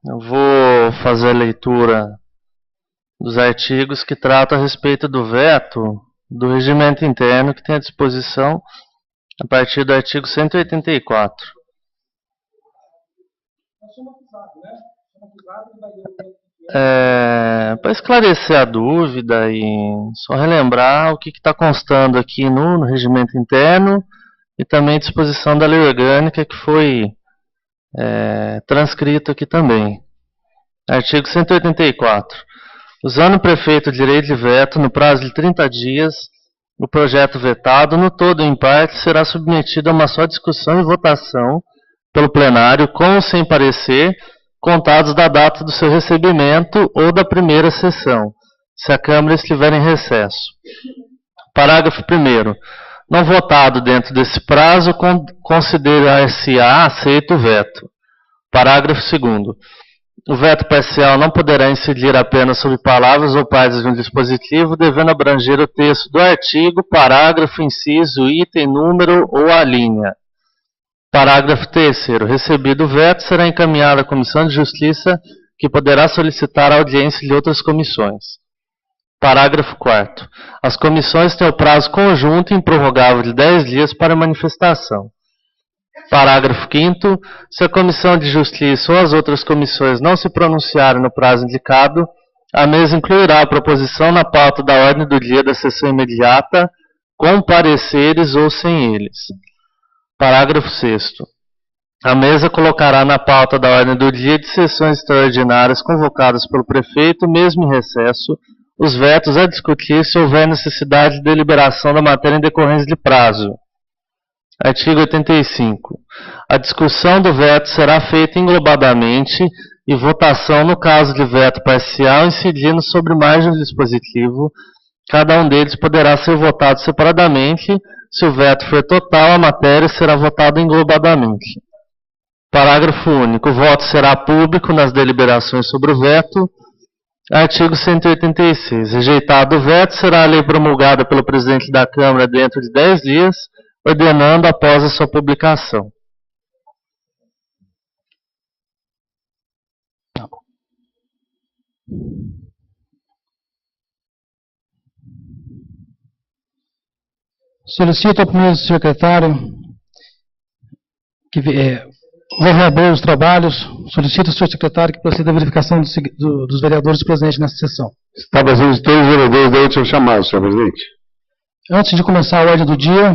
eu vou fazer a leitura dos artigos que tratam a respeito do veto do regimento interno que tem à disposição a partir do artigo 184. Para esclarecer a dúvida e só relembrar o que está constando aqui no regimento interno e também a disposição da lei orgânica que foi transcrito aqui também. Artigo 184. Usando o prefeito o direito de veto, no prazo de 30 dias, o projeto vetado, no todo ou em parte, será submetido a uma só discussão e votação pelo plenário, com ou sem parecer, contados da data do seu recebimento ou da primeira sessão, se a Câmara estiver em recesso. Parágrafo 1º. Não votado dentro desse prazo, considerar-se-á aceito o veto. Parágrafo 2º. O veto parcial não poderá incidir apenas sobre palavras ou partes de um dispositivo, devendo abranger o texto do artigo, parágrafo, inciso, item, número ou a linha. Parágrafo 3º. Recebido o veto, será encaminhado à Comissão de Justiça, que poderá solicitar a audiência de outras comissões. Parágrafo 4º. As comissões têm o prazo conjunto e improrrogável de 10 dias para manifestação. Parágrafo 5º. Se a Comissão de Justiça ou as outras comissões não se pronunciarem no prazo indicado, a mesa incluirá a proposição na pauta da ordem do dia da sessão imediata, com pareceres ou sem eles. Parágrafo 6º. A mesa colocará na pauta da ordem do dia de sessões extraordinárias convocadas pelo prefeito, mesmo em recesso, os vetos a discutir se houver necessidade de deliberação da matéria em decorrência de prazo. Artigo 85. A discussão do veto será feita englobadamente e votação no caso de veto parcial incidindo sobre mais de um dispositivo. Cada um deles poderá ser votado separadamente. Se o veto for total, a matéria será votada englobadamente. Parágrafo único. O voto será público nas deliberações sobre o veto. Artigo 186. Rejeitado o veto, será a lei promulgada pelo presidente da Câmara dentro de 10 dias, ordenando após a sua publicação. Solicito ao primeiro secretário que vou reabrir os trabalhos. Solicito ao senhor secretário que proceda à verificação dos vereadores presentes nessa sessão. Está presente todos os vereadores da última chamada, senhor presidente. Antes de começar a ordem do dia,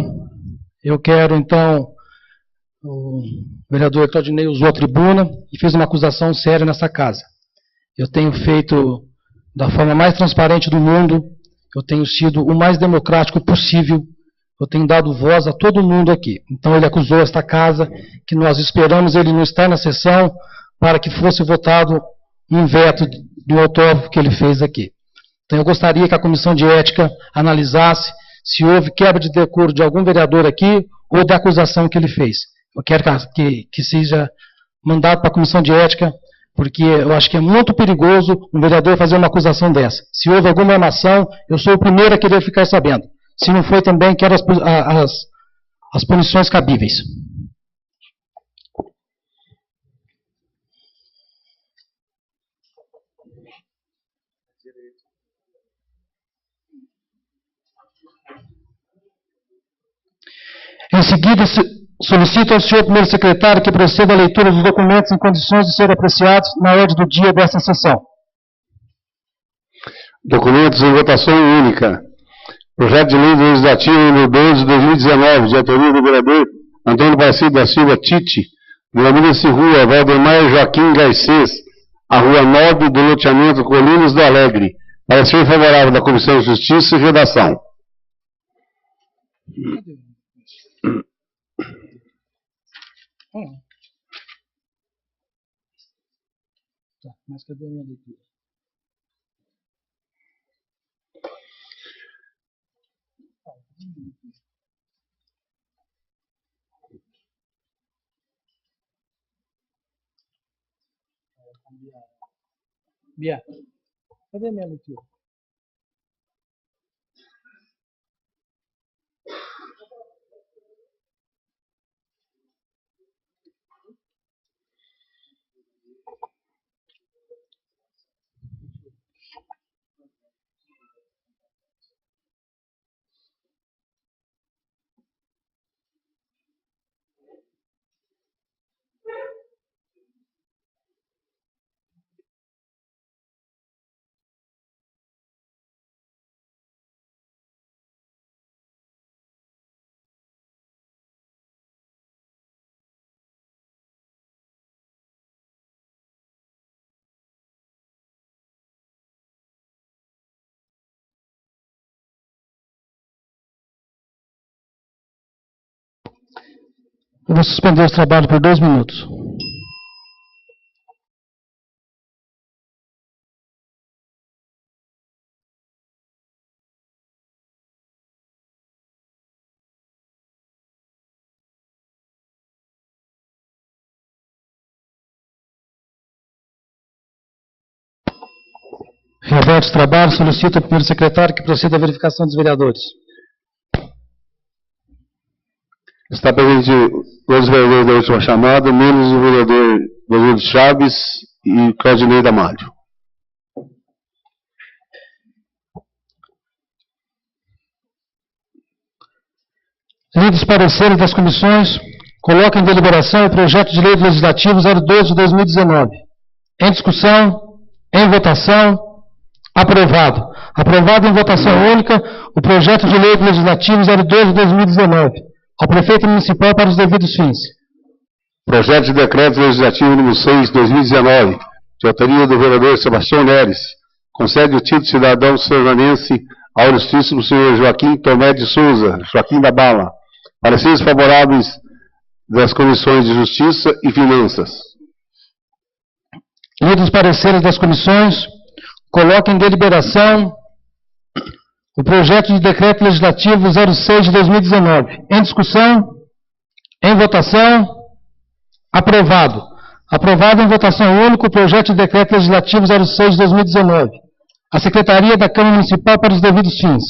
eu quero, então, o vereador Claudinei usou a tribuna e fez uma acusação séria nessa casa. Eu tenho feito da forma mais transparente do mundo, eu tenho sido o mais democrático possível, eu tenho dado voz a todo mundo aqui. Então ele acusou esta casa, que nós esperamos ele não estar na sessão, para que fosse votado um veto do autógrafo que ele fez aqui. Então eu gostaria que a Comissão de Ética analisasse se houve quebra de decoro de algum vereador aqui ou da acusação que ele fez. Eu quero que seja mandado para a Comissão de Ética, porque eu acho que é muito perigoso um vereador fazer uma acusação dessa. Se houve alguma armação, eu sou o primeiro a querer ficar sabendo. Se não foi também, quero as punições cabíveis. Em seguida, solicito ao senhor primeiro secretário que proceda à leitura dos documentos em condições de serem apreciados na ordem do dia desta sessão. Documentos em votação única. Projeto de Lei Legislativo número 12 de 2019, de autoria do vereador Antônio Barcido da Silva Tite, denominada-se Rua Valdemar Joaquim Garcês, a Rua 9 do loteamento Colinas do Alegre. Parecer favorável da Comissão de Justiça e Redação. Tá, mas cadê a minha leitura? Bia, cadê a minha leitura? Eu vou suspender os trabalhos por 2 minutos. Reaberto os trabalhos, solicito ao primeiro secretário que proceda à verificação dos vereadores. Está presente os vereadores da última chamada, menos o vereador Rodrigo Chaves e Claudinei Damalho. Lidos pareceres das comissões, coloca em deliberação o projeto de lei legislativo 012 de 2019. Em discussão, em votação, aprovado. Aprovado em votação única o projeto de lei legislativo 012 de 2019. Ao prefeito municipal para os devidos fins. Projeto de decreto legislativo número 6 de 2019, de autoria do vereador Sebastião Neres, concede o título de cidadão serranense ao ilustríssimo senhor Joaquim Tomé de Souza, Joaquim da Bala. Pareceres favoráveis das comissões de Justiça e Finanças. Lidos os pareceres das comissões, coloca em deliberação o projeto de decreto legislativo 06 de 2019. Em discussão, em votação, aprovado. Aprovado em votação única o projeto de decreto legislativo 06 de 2019. A Secretaria da Câmara Municipal para os devidos fins.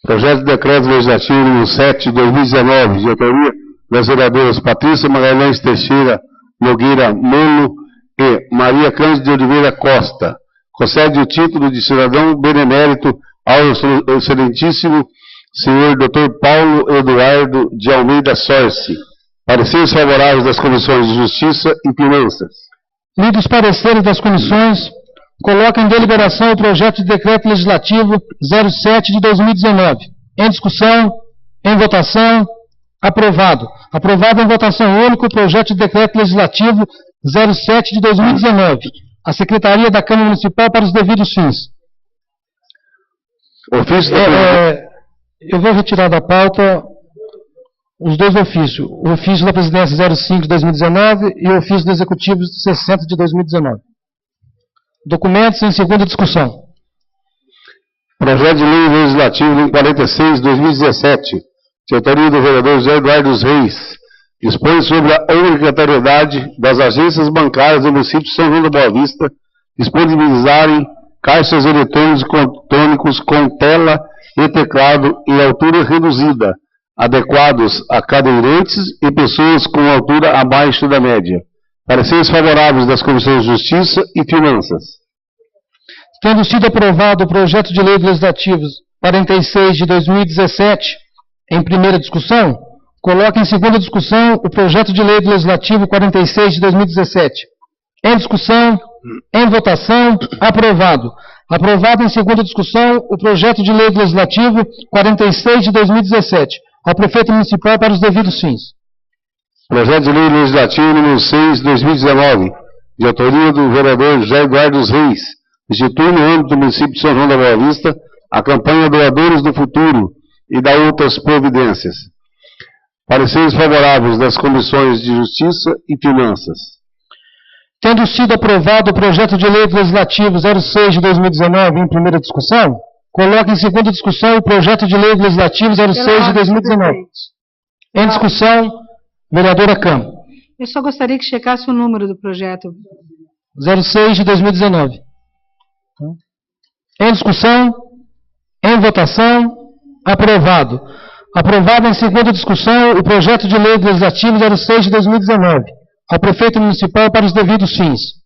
Projeto de decreto legislativo número 7 de 2019, de autoria das vereadoras Patrícia Magalhães Teixeira Nogueira Mano e Maria Cândida de Oliveira Costa. Concede o título de cidadão benemérito ao excelentíssimo senhor Dr. Paulo Eduardo de Almeida Sorce. Pareceres favoráveis das comissões de Justiça e Finanças. Lidos os pareceres das comissões, coloca em deliberação o projeto de decreto legislativo 07 de 2019. Em discussão, em votação, aprovado. Aprovado em votação única o projeto de decreto legislativo 07 de 2019. A Secretaria da Câmara Municipal para os devidos fins. Ofício eu vou retirar da pauta os dois ofícios. O ofício da Presidência 05 de 2019 e o ofício do Executivo 60 de 2019. Documentos em segunda discussão. Projeto de lei legislativo número 46 de 2017, de autoria do vereador José Eduardo dos Reis, dispõe sobre a obrigatoriedade das agências bancárias do município de São João da Boa Vista disponibilizarem caixas eletrônicos com tela e teclado em altura reduzida, adequados a cadeirantes e pessoas com altura abaixo da média. Pareceres favoráveis das comissões de Justiça e Finanças. Tendo sido aprovado o projeto de lei legislativo 46 de 2017, em primeira discussão, coloca em segunda discussão o projeto de lei legislativo 46 de 2017. Em discussão, em votação, aprovado. Aprovado em segunda discussão o projeto de lei legislativo 46 de 2017. Ao prefeito municipal para os devidos fins. Projeto de lei legislativo número 6 de 2019, de autoria do vereador José Eduardo dos Reis, institui no âmbito do município de São João da Boa Vista a campanha Doadores do Futuro e da outras providências. Pareceres favoráveis das comissões de Justiça e Finanças. Tendo sido aprovado o projeto de lei legislativo 06 de 2019 em primeira discussão, coloca em segunda discussão o projeto de lei legislativo 06 de 2019. Em discussão, vereadora Câmara. Eu só gostaria que checasse o número do projeto. 06 de 2019. Em discussão, em votação, aprovado. Aprovado em segunda discussão o projeto de lei legislativo 06 de 2019, ao prefeito municipal para os devidos fins.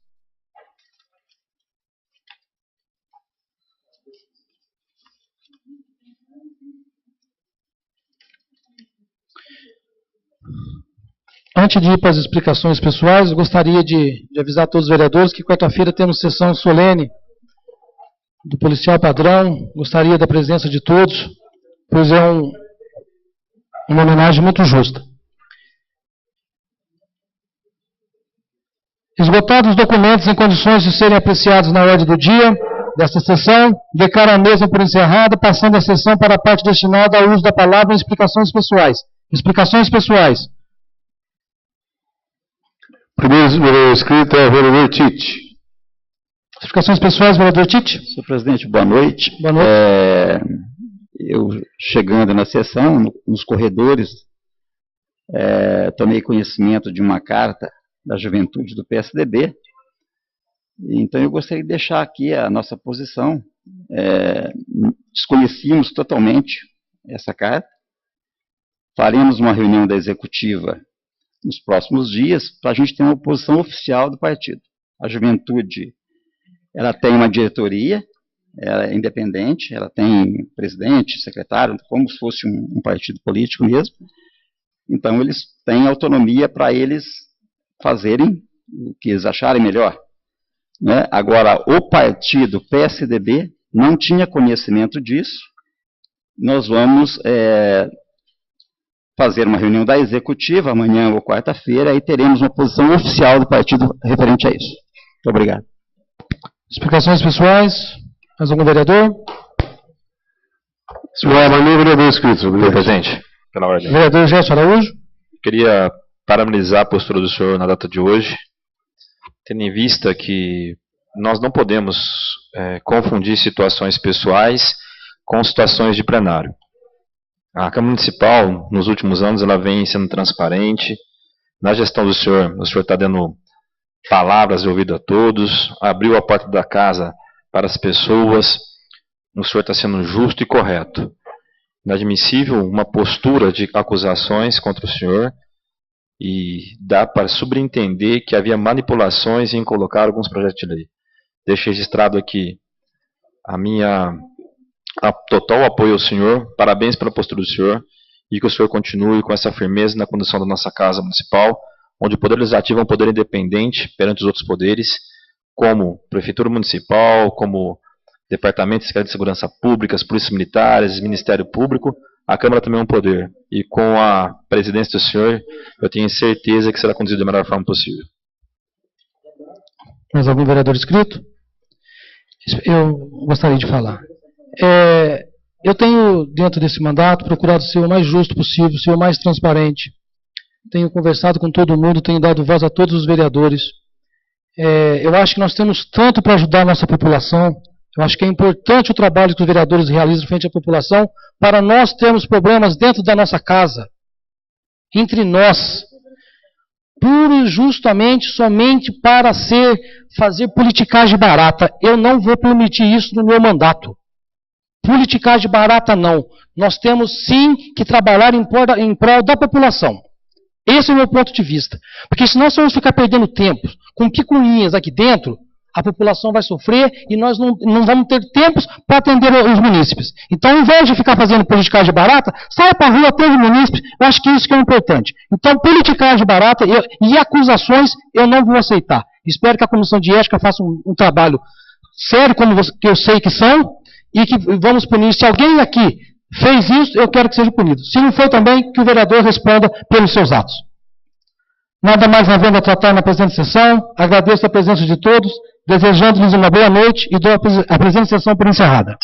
Antes de ir para as explicações pessoais, eu gostaria de avisar a todos os vereadores que quarta-feira temos sessão solene do policial padrão. Gostaria da presença de todos, pois é uma homenagem muito justa. Esgotados os documentos em condições de serem apreciados na ordem do dia desta sessão, declaro a mesa por encerrada, passando a sessão para a parte destinada ao uso da palavra em explicações pessoais. Explicações pessoais. Primeiro inscrito é o vereador Tite. Explicações pessoais, vereador Tite. Senhor presidente, boa noite. Boa noite. Eu, chegando na sessão, nos corredores, tomei conhecimento de uma carta da juventude do PSDB. Então, eu gostaria de deixar aqui a nossa posição. Desconhecíamos totalmente essa carta. Faremos uma reunião da executiva nos próximos dias para a gente ter uma posição oficial do partido. A juventude, ela tem uma diretoria, ela é independente, ela tem presidente, secretário, como se fosse um partido político mesmo. Então, eles têm autonomia para eles fazerem o que eles acharem melhor. Né? Agora, o partido PSDB não tinha conhecimento disso. Nós vamos fazer uma reunião da executiva amanhã ou quarta-feira e teremos uma posição oficial do partido referente a isso. Muito obrigado. Explicações pessoais? Mais algum vereador? Vereador inscrito. Senhor presidente, pela ordem. Vereador Gerson Araújo. Queria parabenizar a postura do senhor na data de hoje, tendo em vista que nós não podemos confundir situações pessoais com situações de plenário. A Câmara Municipal, nos últimos anos, ela vem sendo transparente. Na gestão do senhor, o senhor está dando palavras de ouvido a todos, abriu a porta da casa para as pessoas, o senhor está sendo justo e correto. Inadmissível uma postura de acusações contra o senhor, e dá para subentender que havia manipulações em colocar alguns projetos de lei. Deixo registrado aqui a total apoio ao senhor, parabéns pela postura do senhor, e que o senhor continue com essa firmeza na condução da nossa Casa Municipal, onde o Poder Legislativo é um poder independente perante os outros poderes, como Prefeitura Municipal, como Departamento de Secretaria de Segurança Pública, Polícias Militares, Ministério Público. A Câmara também é um poder, e com a presidência do senhor, eu tenho certeza que será conduzido da melhor forma possível. Mais algum vereador inscrito? Eu gostaria de falar. Eu tenho, dentro desse mandato, procurado ser o mais justo possível, ser o mais transparente. Tenho conversado com todo mundo, tenho dado voz a todos os vereadores. Eu acho que nós temos tanto para ajudar a nossa população. Eu acho que é importante o trabalho que os vereadores realizam frente à população para nós termos problemas dentro da nossa casa, entre nós, puro e justamente, somente para fazer politicagem barata. Eu não vou permitir isso no meu mandato. Politicagem barata não. Nós temos sim que trabalhar em prol da população. Esse é o meu ponto de vista. Porque se nós vamos ficar perdendo tempo com picuinhas aqui dentro, a população vai sofrer e nós não vamos ter tempos para atender os munícipes. Então, ao invés de ficar fazendo politicagem barata, saia para a rua, atende os munícipes. Eu acho que isso que é importante. Então, politicagem barata e acusações eu não vou aceitar. Espero que a Comissão de Ética faça um trabalho sério, como que eu sei que são, e que vamos punir. Se alguém aqui fez isso, eu quero que seja punido. Se não foi também, que o vereador responda pelos seus atos. Nada mais havendo a tratar na presente sessão, agradeço a presença de todos, desejando-lhes uma boa noite e dou a presente sessão por encerrada.